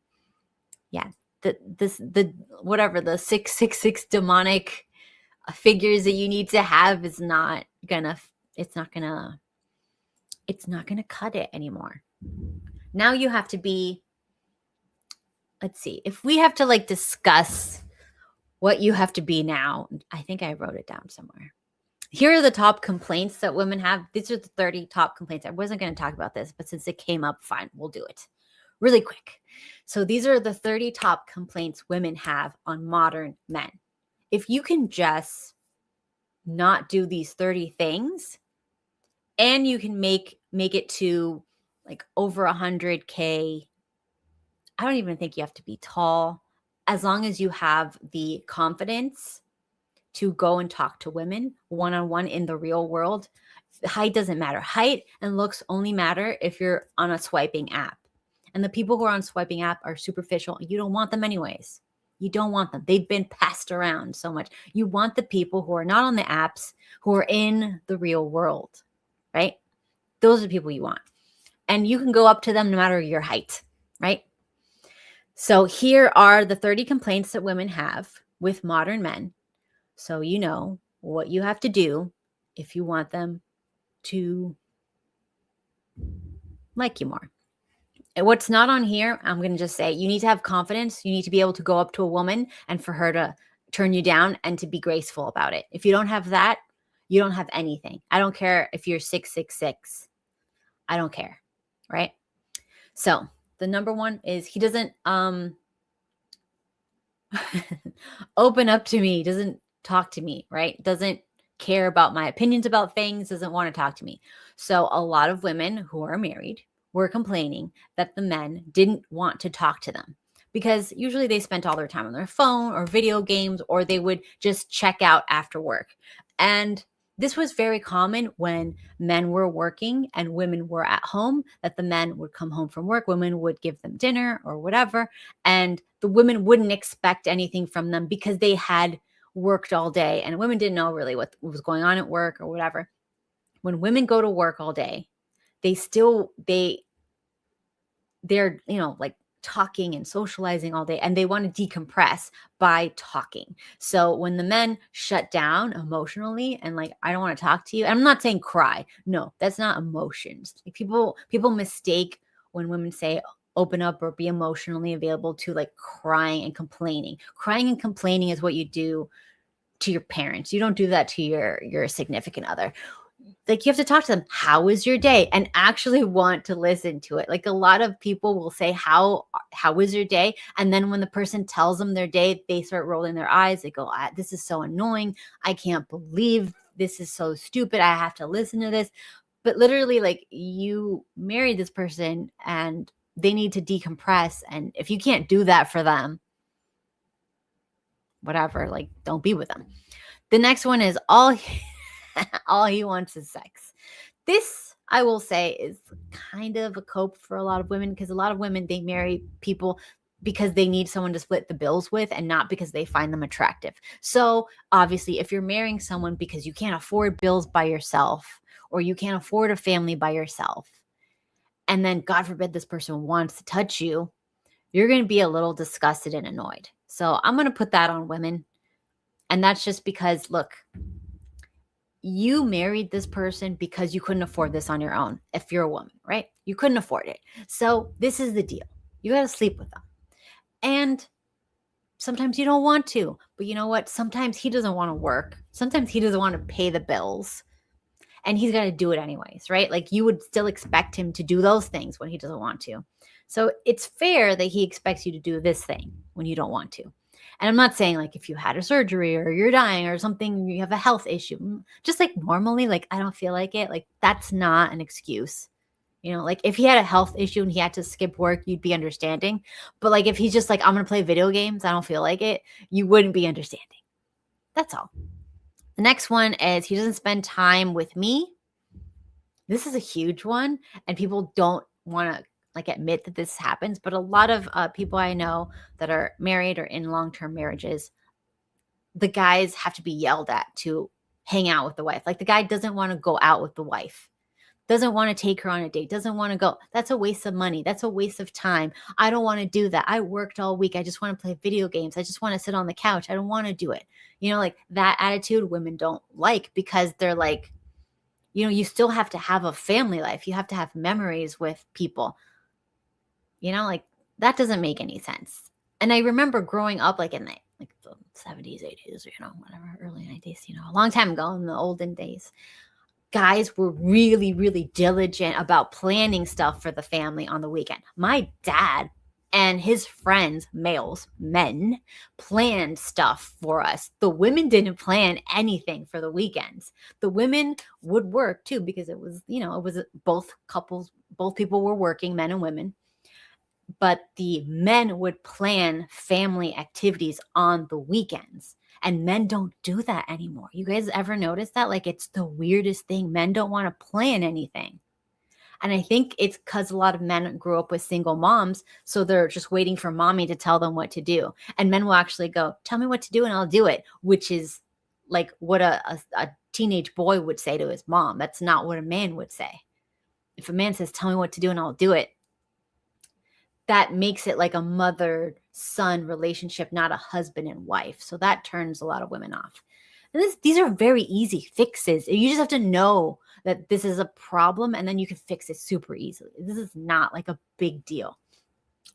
Yeah. The whatever the 666 demonic figures that you need to have is not gonna cut it anymore. Now you have to be, let's see, if we have to like discuss what you have to be now, I think I wrote it down somewhere. Here are the top complaints that women have. These are the 30 top complaints. I wasn't going to talk about this, but since it came up, fine, we'll do it really quick. So these are the 30 top complaints women have on modern men. If you can just not do these 30 things, and you can make it to like over 100K, I don't even think you have to be tall, as long as you have the confidence to go and talk to women one-on-one in the real world. Height doesn't matter. Height and looks only matter if you're on a swiping app. And the people who are on swiping app are superficial. You don't want them anyways. You don't want them. They've been passed around so much. You want the people who are not on the apps, who are in the real world, right? Those are the people you want. And you can go up to them no matter your height, right? So here are the 30 complaints that women have with modern men. So you know what you have to do if you want them to like you more. And what's not on here, I'm going to just say, you need to have confidence. You need to be able to go up to a woman and for her to turn you down and to be graceful about it. If you don't have that, you don't have anything. I don't care if you're 6'6". I don't care, right? So the number one is he doesn't open up to me, doesn't talk to me, right? Doesn't care about my opinions about things, doesn't want to talk to me. So a lot of women who are married were complaining that the men didn't want to talk to them because usually they spent all their time on their phone or video games, or they would just check out after work. And this was very common when men were working and women were at home, that the men would come home from work, women would give them dinner or whatever, and the women wouldn't expect anything from them because they had worked all day, and women didn't know really what was going on at work or whatever. When women go to work all day, they're, you know, like talking and socializing all day, and they want to decompress by talking. So when the men shut down emotionally and like, I don't want to talk to you, and I'm not saying cry. No, that's not emotions. Like people mistake when women say open up or be emotionally available to like crying and complaining. Crying and complaining is what you do to your parents. You don't do that to your significant other. Like, you have to talk to them. How was your day? And actually want to listen to it. Like, a lot of people will say, how was your day? And then when the person tells them their day, they start rolling their eyes. They go, this is so annoying. I can't believe this is so stupid. I have to listen to this. But literally, like, you married this person and they need to decompress. And if you can't do that for them, whatever, like, don't be with them. The next one is all he wants is sex. This, I will say, is kind of a cope for a lot of women, because a lot of women, they marry people because they need someone to split the bills with and not because they find them attractive. So obviously, if you're marrying someone because you can't afford bills by yourself, or you can't afford a family by yourself, and then God forbid this person wants to touch you, you're going to be a little disgusted and annoyed. So I'm going to put that on women. And that's just because, look, you married this person because you couldn't afford this on your own. If you're a woman, right? You couldn't afford it. So this is the deal. You got to sleep with them. And sometimes you don't want to, but you know what? Sometimes he doesn't want to work. Sometimes he doesn't want to pay the bills, and he's got to do it anyways, right? Like, you would still expect him to do those things when he doesn't want to. So it's fair that he expects you to do this thing when you don't want to. And I'm not saying, like, if you had a surgery or you're dying or something, you have a health issue, just like normally, like, I don't feel like it. Like, that's not an excuse. You know, like, if he had a health issue and he had to skip work, you'd be understanding. But like, if he's just like, I'm going to play video games, I don't feel like it, you wouldn't be understanding. That's all. The next one is he doesn't spend time with me. This is a huge one, and people don't want to like admit that this happens, but a lot of people I know that are married or in long-term marriages, the guys have to be yelled at to hang out with the wife. Like, the guy doesn't want to go out with the wife, doesn't want to take her on a date, doesn't want to go. That's a waste of money. That's a waste of time. I don't want to do that. I worked all week. I just want to play video games. I just want to sit on the couch. I don't want to do it. You know, like, that attitude women don't like, because they're like, you know, you still have to have a family life. You have to have memories with people. You know, like, that doesn't make any sense. And I remember growing up, like, in the 70s, 80s, you know, whatever, early 90s, you know, a long time ago, in the olden days, guys were really, really diligent about planning stuff for the family on the weekend. My dad and his friends, men, planned stuff for us. The women didn't plan anything for the weekends. The women would work too, because it was, you know, it was both people were working, men and women. But the men would plan family activities on the weekends, and men don't do that anymore. You guys ever notice that? Like, it's the weirdest thing. Men don't want to plan anything. And I think it's because a lot of men grew up with single moms, so they're just waiting for mommy to tell them what to do. And men will actually go, tell me what to do and I'll do it, which is like what a teenage boy would say to his mom. That's not what a man would say. If a man says, tell me what to do and I'll do it, that makes it like a mother-son relationship, not a husband and wife. So that turns a lot of women off. And these are very easy fixes. You just have to know that this is a problem, and then you can fix it super easily. This is not like a big deal.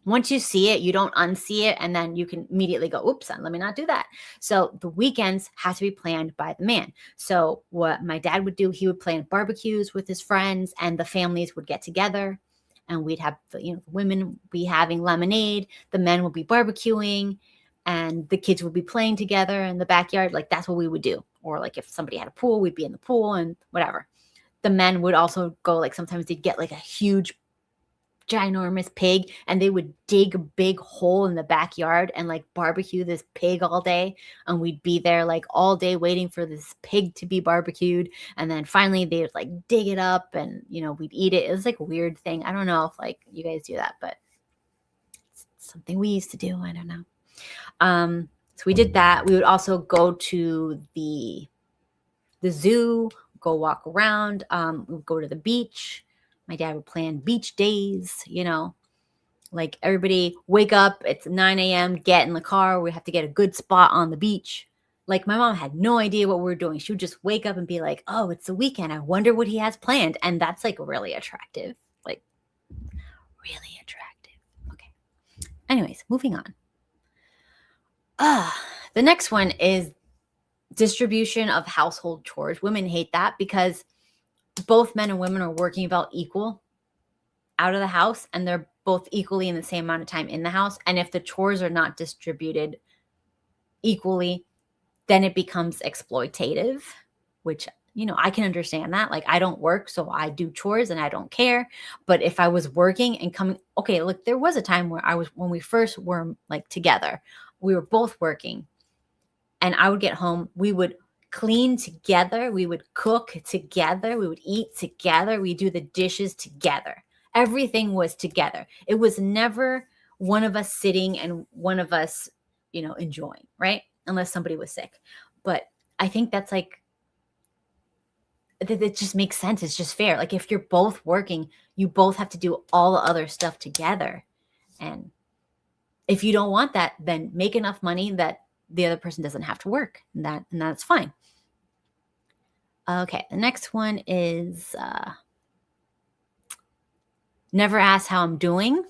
Once you see it, you don't unsee it, and then you can immediately go, oops, let me not do that. So the weekends have to be planned by the man. So what my dad would do, he would plan barbecues with his friends, and the families would get together. And we'd have, you know, the women be having lemonade, the men would be barbecuing, and the kids would be playing together in the backyard. Like, that's what we would do. Or like, if somebody had a pool, we'd be in the pool and whatever. The men would also go, like, sometimes they'd get like a huge, ginormous pig, and they would dig a big hole in the backyard and like barbecue this pig all day. And we'd be there like all day waiting for this pig to be barbecued. And then finally they would like dig it up, and, you know, we'd eat it. It was like a weird thing. I don't know if like you guys do that, but it's something we used to do. I don't know. So we did that. We would also go to the zoo, go walk around, we would go to the beach. My dad would plan beach days, you know, like, everybody wake up, it's 9 a.m., get in the car. We have to get a good spot on the beach. Like, my mom had no idea what we were doing. She would just wake up and be like, oh, it's the weekend. I wonder what he has planned. And that's like really attractive, like really attractive. Okay. Anyways, moving on. The next one is distribution of household chores. Women hate that because both men and women are working about equal out of the house, and they're both equally in the same amount of time in the house. And if the chores are not distributed equally, then it becomes exploitative, which, you know, I can understand that. Like, I don't work, so I do chores and I don't care. But if I was working and coming, okay, look, there was a time where when we first were like together, we were both working, and I would get home, we would clean together, we would cook together, we would eat together, we do the dishes together. Everything was together. It was never one of us sitting and one of us, you know, enjoying, right? Unless somebody was sick. But I think that's like, that just makes sense. It's just fair. Like, if you're both working, you both have to do all the other stuff together. And if you don't want that, then make enough money that the other person doesn't have to work, and that's fine. Okay, the next one is never ask how I'm doing.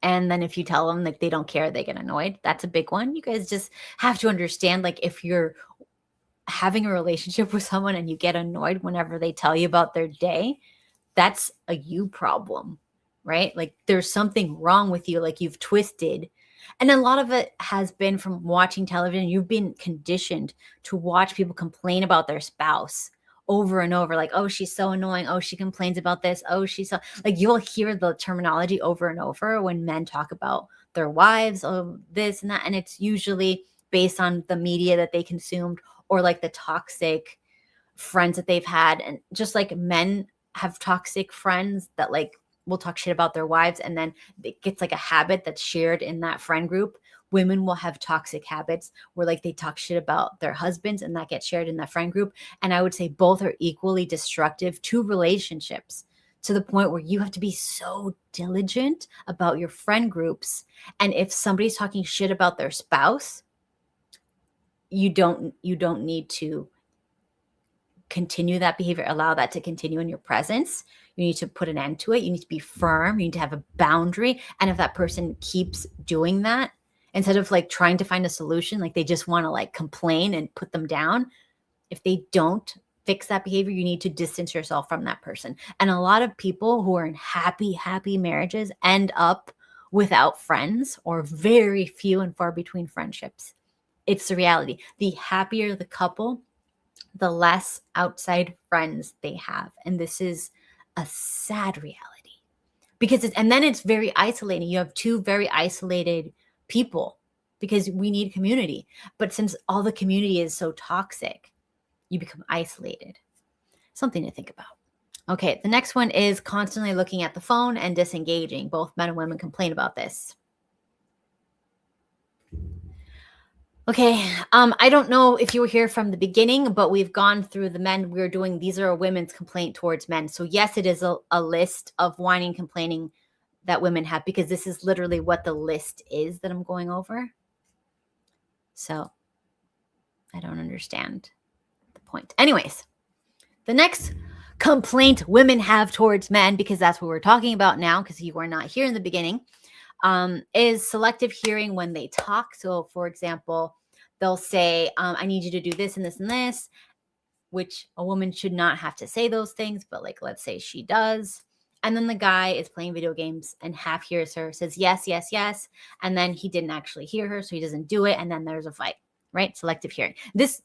And then if you tell them like they don't care, they get annoyed. That's a big one. You guys just have to understand, like, if you're having a relationship with someone and you get annoyed whenever they tell you about their day, that's a you problem, right? Like, there's something wrong with you, like you've twisted. And a lot of it has been from watching television. You've been conditioned to watch people complain about their spouse over and over. Like, oh, she's so annoying. Oh, she complains about this. Oh, she's so, like, you'll hear the terminology over and over when men talk about their wives, oh, this and that. And it's usually based on the media that they consumed, or like the toxic friends that they've had. And just like men have toxic friends that like will talk shit about their wives, and then it gets like a habit that's shared in that friend group. Women will have toxic habits where like they talk shit about their husbands, and that gets shared in that friend group. And I would say both are equally destructive to relationships, to the point where you have to be so diligent about your friend groups. And if somebody's talking shit about their spouse, you don't need to continue that behavior, allow that to continue in your presence. You need to put an end to it. You need to be firm. You need to have a boundary. And if that person keeps doing that, instead of like trying to find a solution, like they just want to like complain and put them down, if they don't fix that behavior, you need to distance yourself from that person. And a lot of people who are in happy marriages end up without friends, or very few and far between friendships. It's the reality. The happier the couple, the less outside friends they have. And this is a sad reality, because and then it's very isolating. You have two very isolated people, because we need community. But since all the community is so toxic, you become isolated. Something to think about. Okay, the next one is constantly looking at the phone and disengaging. Both men and women complain about this. Okay, I don't know if you were here from the beginning, but we've gone through the men we're doing. These are a women's complaint towards men. So yes, it is a list of whining, complaining that women have, because this is literally what the list is that I'm going over. So I don't understand the point. Anyways, the next complaint women have towards men, because that's what we're talking about now, because you were not here in the beginning, is selective hearing when they talk. So for example, they'll say, I need you to do this and this and this, which a woman should not have to say those things, but like, let's say she does. And then the guy is playing video games and half hears her, says yes, yes, yes. And then he didn't actually hear her, so he doesn't do it. And then there's a fight, right? Selective hearing. This,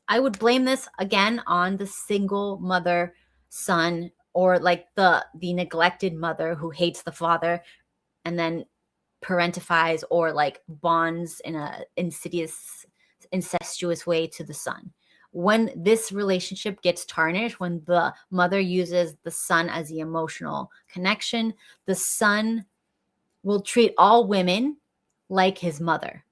I would blame this again on the single mother son, or like the neglected mother who hates the father and then parentifies or like bonds in a insidious, incestuous way to the son. When this relationship gets tarnished, when the mother uses the son as the emotional connection, the son will treat all women like his mother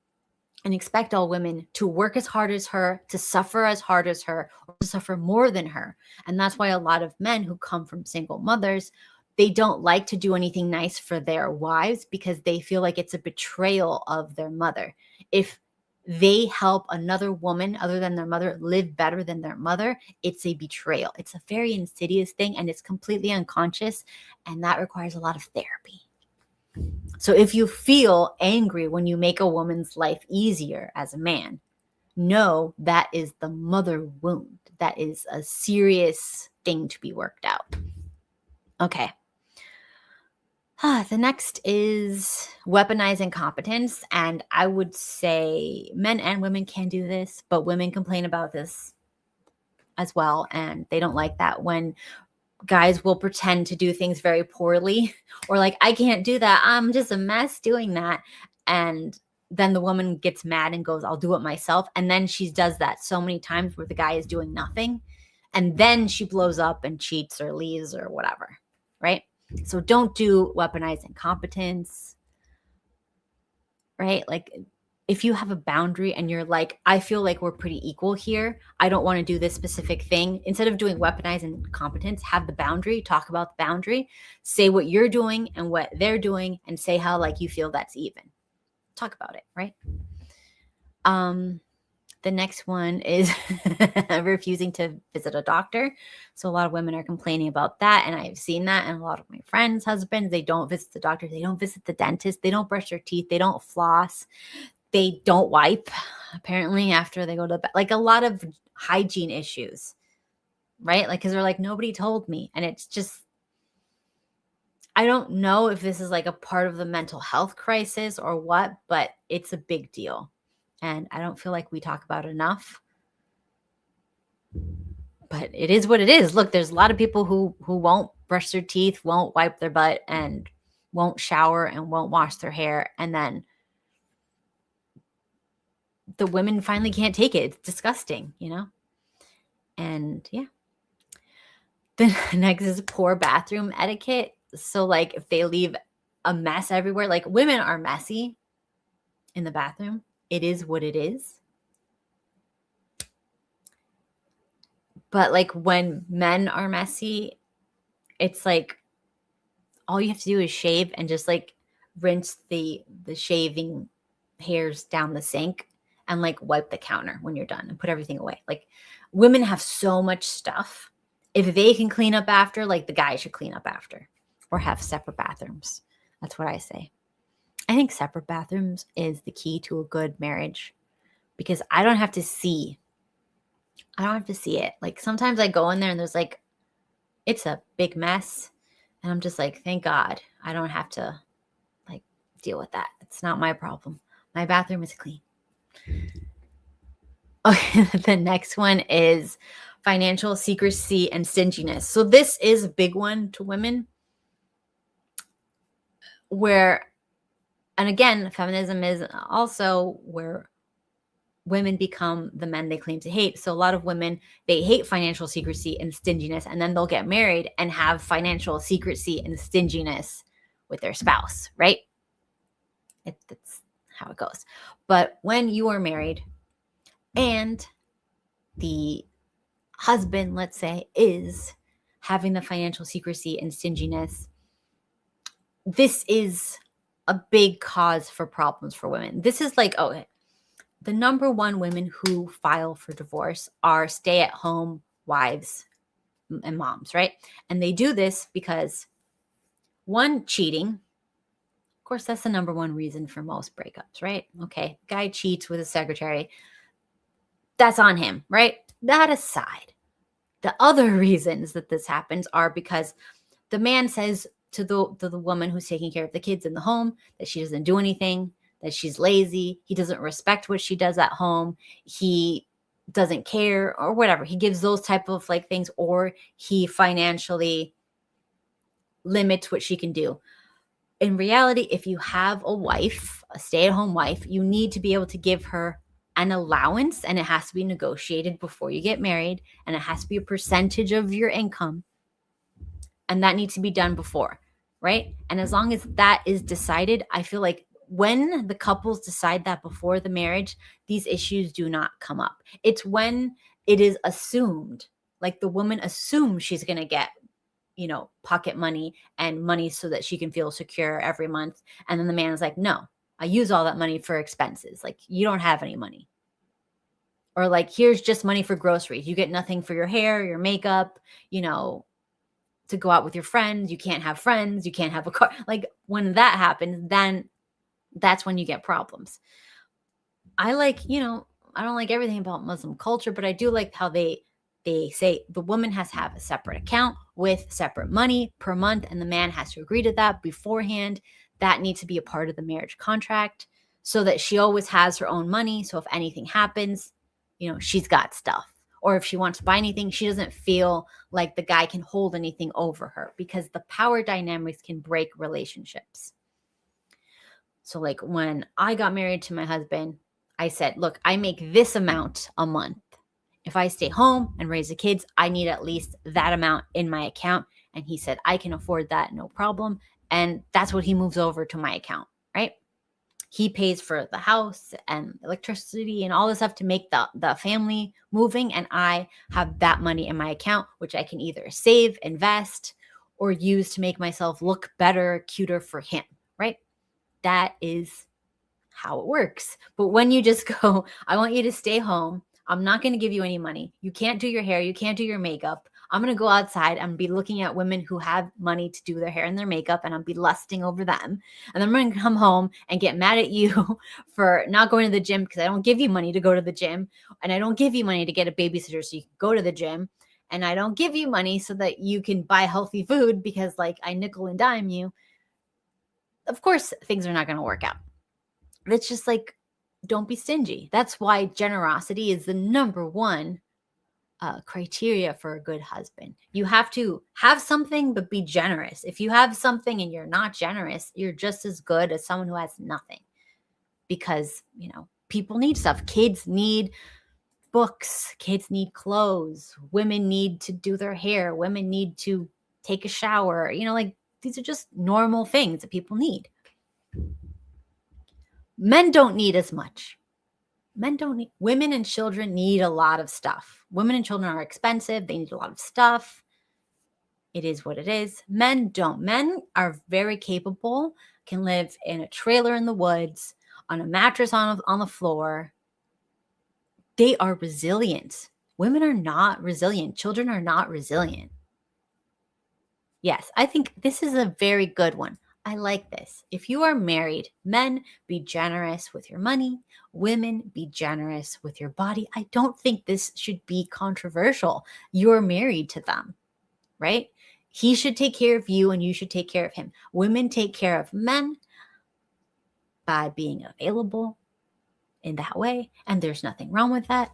and expect all women to work as hard as her, to suffer as hard as her, or to suffer more than her. And that's why a lot of men who come from single mothers, they don't like to do anything nice for their wives, because they feel like it's a betrayal of their mother. If they help another woman other than their mother live better than their mother, it's a betrayal. It's a very insidious thing, and it's completely unconscious, and that requires a lot of therapy. So if you feel angry when you make a woman's life easier as a man, know that is the mother wound. That is a serious thing to be worked out. Okay. The next is weaponizing competence. And I would say men and women can do this, but women complain about this as well. And they don't like that when guys will pretend to do things very poorly, or like, I can't do that, I'm just a mess doing that. And then the woman gets mad and goes, I'll do it myself. And then she does that so many times where the guy is doing nothing. And then she blows up and cheats or leaves or whatever, right? So don't do weaponized incompetence, right? Like, if you have a boundary and you're like, I feel like we're pretty equal here, I don't want to do this specific thing. Instead of doing weaponized incompetence, have the boundary, talk about the boundary, say what you're doing and what they're doing, and say how like you feel that's even. Talk about it, right? The next one is refusing to visit a doctor. So a lot of women are complaining about that. And I've seen that. And a lot of my friends' husbands, they don't visit the doctor. They don't visit the dentist. They don't brush their teeth. They don't floss. They don't wipe, apparently, after they go to bed. Like a lot of hygiene issues, right? Like, because they're like, nobody told me. And it's just, I don't know if this is like a part of the mental health crisis or what, but it's a big deal. And I don't feel like we talk about it enough. But it is what it is. Look, there's a lot of people who won't brush their teeth, won't wipe their butt, and won't shower and won't wash their hair. And then the women finally can't take it. It's disgusting, you know? And yeah. The next is poor bathroom etiquette. So like if they leave a mess everywhere, like women are messy in the bathroom. It is what it is. But like when men are messy, it's like all you have to do is shave and just like rinse the shaving hairs down the sink and like wipe the counter when you're done and put everything away. Like women have so much stuff. If they can clean up after, like the guy should clean up after or have separate bathrooms. That's what I say. I think separate bathrooms is the key to a good marriage because I don't have to see it. Like sometimes I go in there and there's like, it's a big mess. And I'm just like, thank God I don't have to like deal with that. It's not my problem. My bathroom is clean. Okay, the next one is financial secrecy and stinginess. So this is a big one to women where, and again, feminism is also where women become the men they claim to hate. So a lot of women, they hate financial secrecy and stinginess, and then they'll get married and have financial secrecy and stinginess with their spouse, right? That's how it goes. But when you are married and the husband, let's say, is having the financial secrecy and stinginess, this is a big cause for problems for women. This is like, the number one women who file for divorce are stay-at-home wives and moms, right? And they do this because, one, cheating. Of course, that's the number one reason for most breakups, right? Okay, guy cheats with his secretary. That's on him, right? That aside, the other reasons that this happens are because the man says to the woman who's taking care of the kids in the home that she doesn't do anything, that she's lazy. He doesn't respect what she does at home. He doesn't care or whatever. He gives those type of like things, or he financially limits what she can do. In reality, if you have a wife, a stay-at-home wife, you need to be able to give her an allowance, and it has to be negotiated before you get married, and it has to be a percentage of your income, and that needs to be done before, right? And as long as that is decided, I feel like when the couples decide that before the marriage, these issues do not come up. It's when it is assumed, like the woman assumes she's going to get, pocket money and money so that she can feel secure every month. And then the man is like, no, I use all that money for expenses. Like, you don't have any money. Or like, here's just money for groceries. You get nothing for your hair, your makeup, to go out with your friends. You can't have friends. You can't have a car. Like, when that happens, then that's when you get problems. I like, I don't like everything about Muslim culture, but I do like how they say the woman has to have a separate account with separate money per month, and the man has to agree to that beforehand. That needs to be a part of the marriage contract so that she always has her own money. So if anything happens, she's got stuff. Or if she wants to buy anything, she doesn't feel like the guy can hold anything over her, because the power dynamics can break relationships. So like when I got married to my husband, I said, look, I make this amount a month. If I stay home and raise the kids, I need at least that amount in my account. And he said, I can afford that, no problem. And that's what he moves over to my account, right? He pays for the house and electricity and all this stuff to make the family moving. And I have that money in my account, which I can either save, invest, or use to make myself look better, cuter for him, right? That is how it works. But when you just go, I want you to stay home. I'm not going to give you any money. You can't do your hair. You can't do your makeup. I'm going to go outside and be looking at women who have money to do their hair and their makeup, and I'll be lusting over them. And then I'm going to come home and get mad at you for not going to the gym because I don't give you money to go to the gym. And I don't give you money to get a babysitter so you can go to the gym. And I don't give you money so that you can buy healthy food because like I nickel and dime you. Of course, things are not going to work out. It's just like, don't be stingy. That's why generosity is the number one criteria for a good husband. You have to have something, but be generous. If you have something and you're not generous, you're just as good as someone who has nothing, because, people need stuff. Kids need books. Kids need clothes. Women need to do their hair. Women need to take a shower. These are just normal things that people need. Men don't need as much. Women and children need a lot of stuff. Women and children are expensive. They need a lot of stuff. It is what it is. Men don't. Men are very capable, can live in a trailer in the woods, on a mattress on the floor. They are resilient. Women are not resilient. Children are not resilient. Yes, I think this is a very good one. I like this. If you are married, men, be generous with your money. Women, be generous with your body. I don't think this should be controversial. You're married to them, right? He should take care of you and you should take care of him. Women take care of men by being available in that way, and there's nothing wrong with that.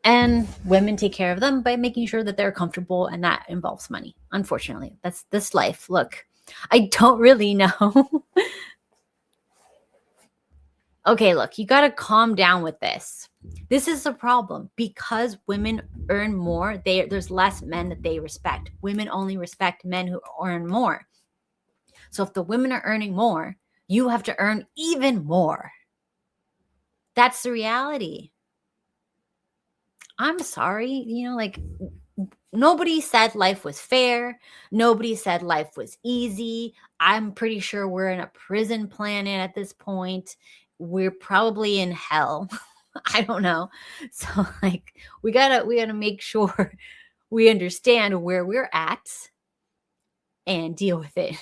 And women take care of them by making sure that they're comfortable, and that involves money. Unfortunately, that's this life. Look, I don't really know. Okay, look, you got to calm down with this. This is the problem. Because women earn more, there's less men that they respect. Women only respect men who earn more. So if the women are earning more, you have to earn even more. That's the reality. I'm sorry, nobody said life was fair. Nobody said life was easy. I'm pretty sure we're in a prison planet at this point. We're probably in hell. I don't know. So we gotta make sure we understand where we're at and deal with it.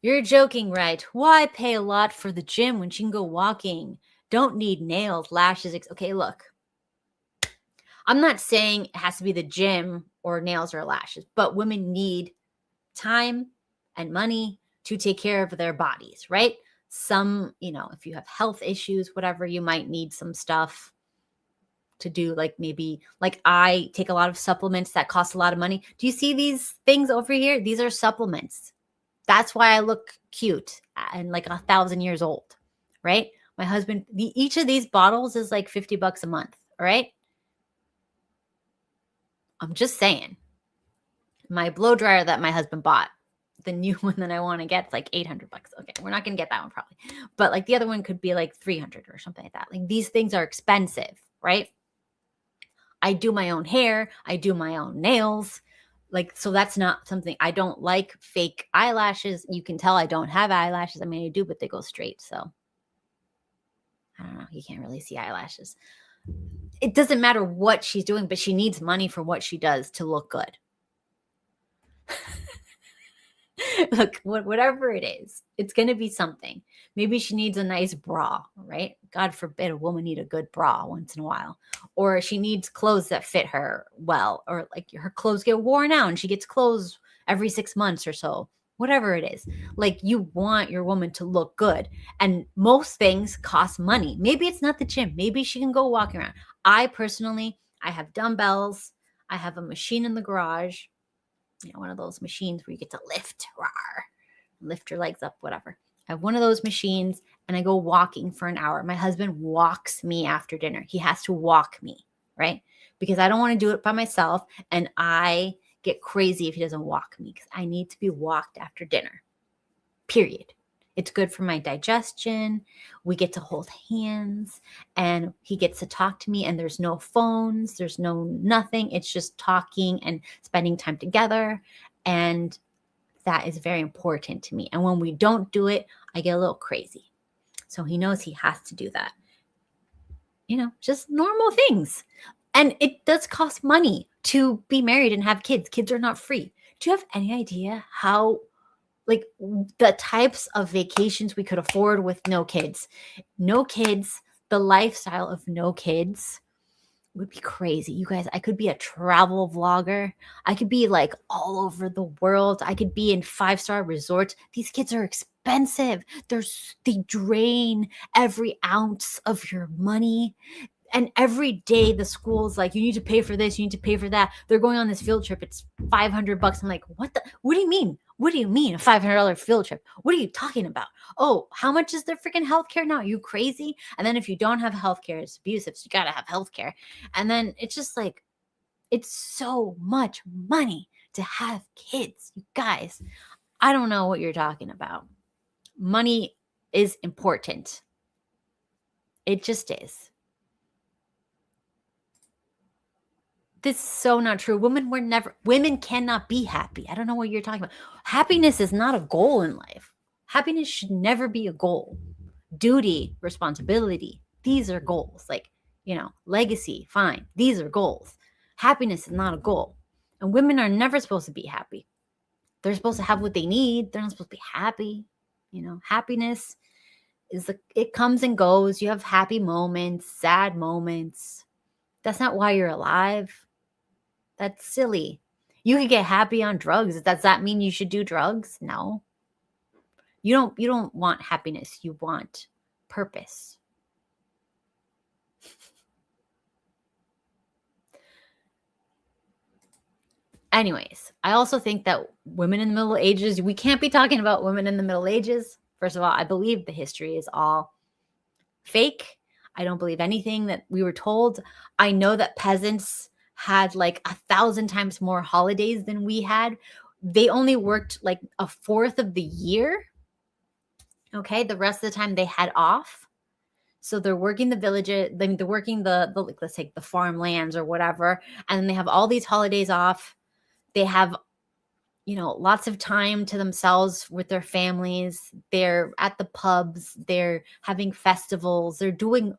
You're joking, right? Why pay a lot for the gym when she can go walking? Don't need nails, lashes. Okay, look. I'm not saying it has to be the gym or nails or lashes, but women need time and money to take care of their bodies, right? Some, if you have health issues, whatever, you might need some stuff to do, maybe I take a lot of supplements that cost a lot of money. Do you see these things over here? These are supplements. That's why I look cute and 1,000 years old, right? My husband, each of these bottles is $50 a month, all right? I'm just saying. My blow dryer that my husband bought, the new one that I want to get, it's $800. Okay, we're not going to get that one probably. But the other one could be $300 or something like that. These things are expensive, right? I do my own hair. I do my own nails. So that's not something. I don't like fake eyelashes. You can tell I don't have eyelashes. I mean, I do, but they go straight. So I don't know. You can't really see eyelashes. It doesn't matter what she's doing, but she needs money for what she does to look good. Look, whatever it is, it's going to be something. Maybe she needs a nice bra, right? God forbid a woman need a good bra once in a while. Or she needs clothes that fit her well, or like her clothes get worn out and she gets clothes every 6 months or so. Whatever it is, like you want your woman to look good. And most things cost money. Maybe it's not the gym. Maybe she can go walking around. I personally, I have dumbbells. I have a machine in the garage. One of those machines where you get to lift your legs up, whatever. I have one of those machines and I go walking for an hour. My husband walks me after dinner. He has to walk me, right? Because I don't want to do it by myself. And I get crazy if he doesn't walk me because I need to be walked after dinner, period. It's good for my digestion. We get to hold hands and he gets to talk to me and there's no phones. There's no nothing. It's just talking and spending time together. And that is very important to me. And when we don't do it, I get a little crazy. So he knows he has to do that. Just normal things. And it does cost money to be married and have kids. Kids are not free. Do you have any idea how, like, the types of vacations we could afford with no kids? No kids, the lifestyle of no kids would be crazy. You guys, I could be a travel vlogger. I could be like all over the world. I could be in 5-star resorts. These kids are expensive. They drain every ounce of your money. And every day the school's like, you need to pay for this, you need to pay for that. They're going on this field trip. It's $500. I'm like, what do you mean? What do you mean a $500 field trip? What are you talking about? Oh, how much is their freaking healthcare now? Are you crazy? And then if you don't have healthcare, it's abusive. So you got to have healthcare. And then it's just like, it's so much money to have kids. You guys, I don't know what you're talking about. Money is important. It just is. This is so not true. Women cannot be happy. I don't know what you're talking about. Happiness is not a goal in life. Happiness should never be a goal. Duty, responsibility, these are goals. Like, legacy, fine. These are goals. Happiness is not a goal. And women are never supposed to be happy. They're supposed to have what they need. They're not supposed to be happy. Happiness it comes and goes. You have happy moments, sad moments. That's not why you're alive. That's silly. You could get happy on drugs. Does that mean you should do drugs? No. You don't want happiness. You want purpose. Anyways, I also think that women in the Middle Ages, we can't be talking about women in the Middle Ages. First of all, I believe the history is all fake. I don't believe anything that we were told. I know that peasants had like 1,000 times more holidays than we had. They only worked like a fourth of the year. Okay. The rest of the time they had off. So they're working the villages. They're working the let's take the farmlands or whatever. And then they have all these holidays off. They have, lots of time to themselves with their families. They're at the pubs. They're having festivals. They're doing,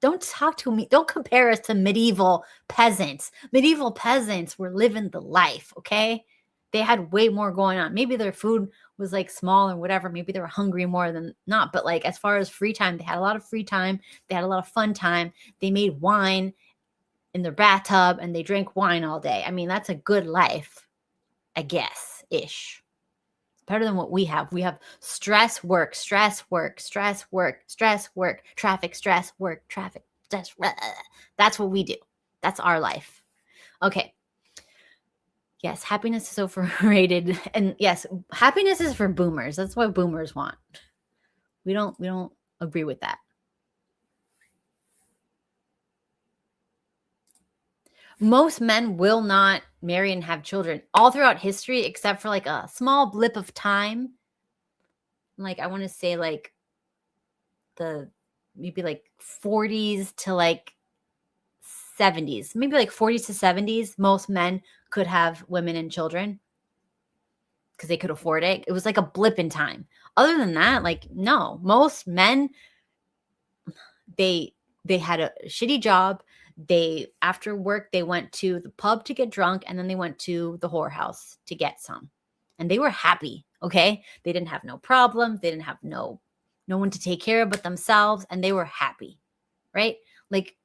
don't talk to me. Don't compare us to medieval peasants. Medieval peasants were living the life, okay? They had way more going on. Maybe their food was like small or whatever. Maybe they were hungry more than not. But like as far as free time, they had a lot of free time. They had a lot of fun time. They made wine in their bathtub and they drank wine all day. I mean, that's a good life, I guess, ish. Better than what we have. We have stress, work, stress, work, stress, work, stress, work, traffic, stress, work, traffic, stress. That's what we do. That's our life. Okay. Yes, happiness is overrated. And yes, happiness is for boomers. That's what boomers want. We don't agree with that. Most men will not marry and have children all throughout history, except for like a small blip of time. Like I want to say like maybe like 40s to like 70s, maybe like 40s to 70s. Most men could have women and children because they could afford it. It was like a blip in time. Other than that, like no, most men, they had a shitty job. After work, they went to the pub to get drunk and then they went to the whorehouse to get some. and they were happy. Okay. They didn't have no problems. They didn't have no one to take care of but themselves, and they were happy. Right? Like,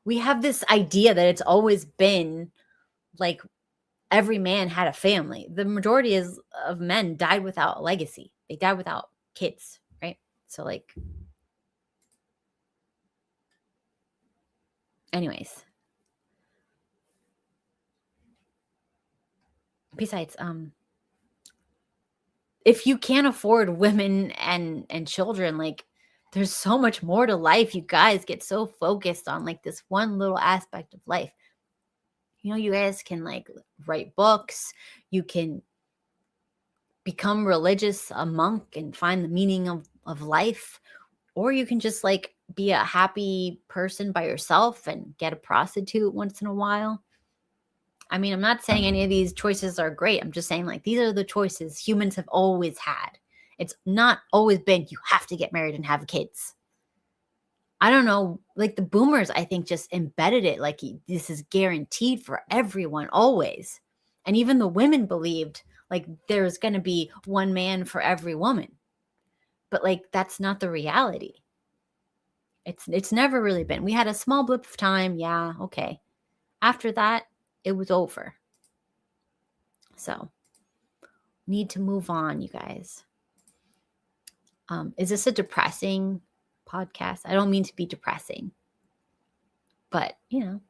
we have this idea that it's always been like every man had a family. The majority of men died without a legacy. They died without kids, right? So like, anyways. Besides, if you can't afford women and children, like, there's so much more to life. You guys get so focused on like this one little aspect of life. You know, you guys can like write books. You can become religious, a monk, and find the meaning of life. Or you can just like be a happy person by yourself and get a prostitute once in a while. I mean, I'm not saying any of these choices are great. I'm just saying like these are the choices humans have always had. It's not always been you have to get married and have kids. I don't know, like the boomers, I think, just embedded it like this is guaranteed for everyone always. And even the women believed like there's going to be one man for every woman. But like that's not the reality. It's never really been. We had a small blip of time. Yeah, okay. After that, it was over. So, need to move on, you guys. Is this a depressing podcast? I don't mean to be depressing. But, you know,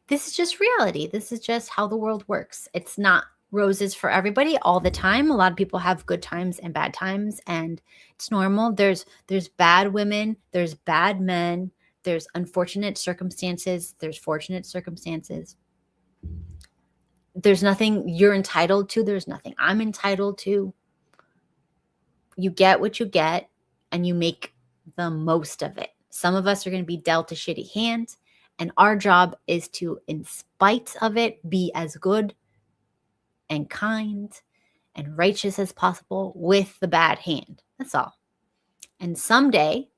this is just reality. This is just how the world works. It's not roses for everybody all the time. A lot of people have good times and bad times, and it's normal. There's bad women, there's bad men, there's unfortunate circumstances, there's fortunate circumstances. There's nothing you're entitled to. There's nothing I'm entitled to. You get what you get, and you make the most of it. Some of us are going to be dealt a shitty hand, and our job is to, in spite of it, be as good and kind and righteous as possible with the bad hand. That's all. And someday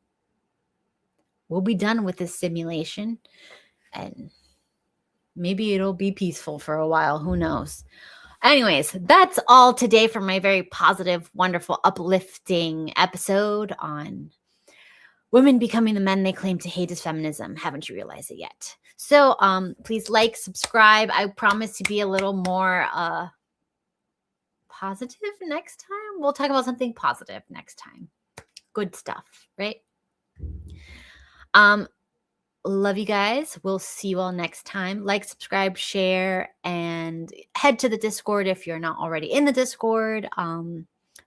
we'll be done with this simulation, and maybe it'll be peaceful for a while. Who knows? Anyways, that's all today for my very positive, wonderful, uplifting episode on women becoming the men they claim to hate as feminism. Haven't you realized it yet? So please like, subscribe. I promise to be a little more positive next time. We'll talk about something positive next time. Good stuff, right? Love you guys. We'll see you all next time. Like, subscribe, share, and head to the Discord if you're not already in the Discord.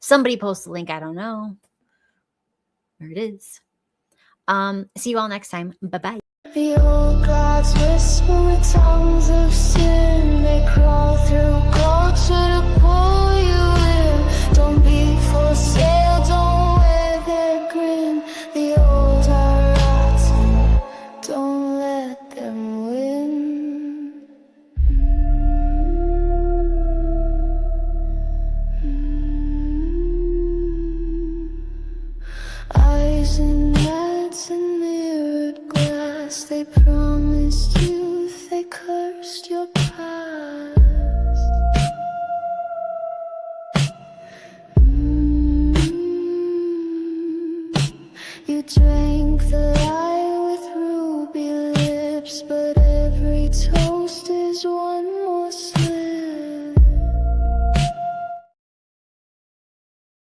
Somebody post the link. I don't know where it is. See you all next time. Bye-bye. The old gods whisper tongues of sin. They crawl through culture to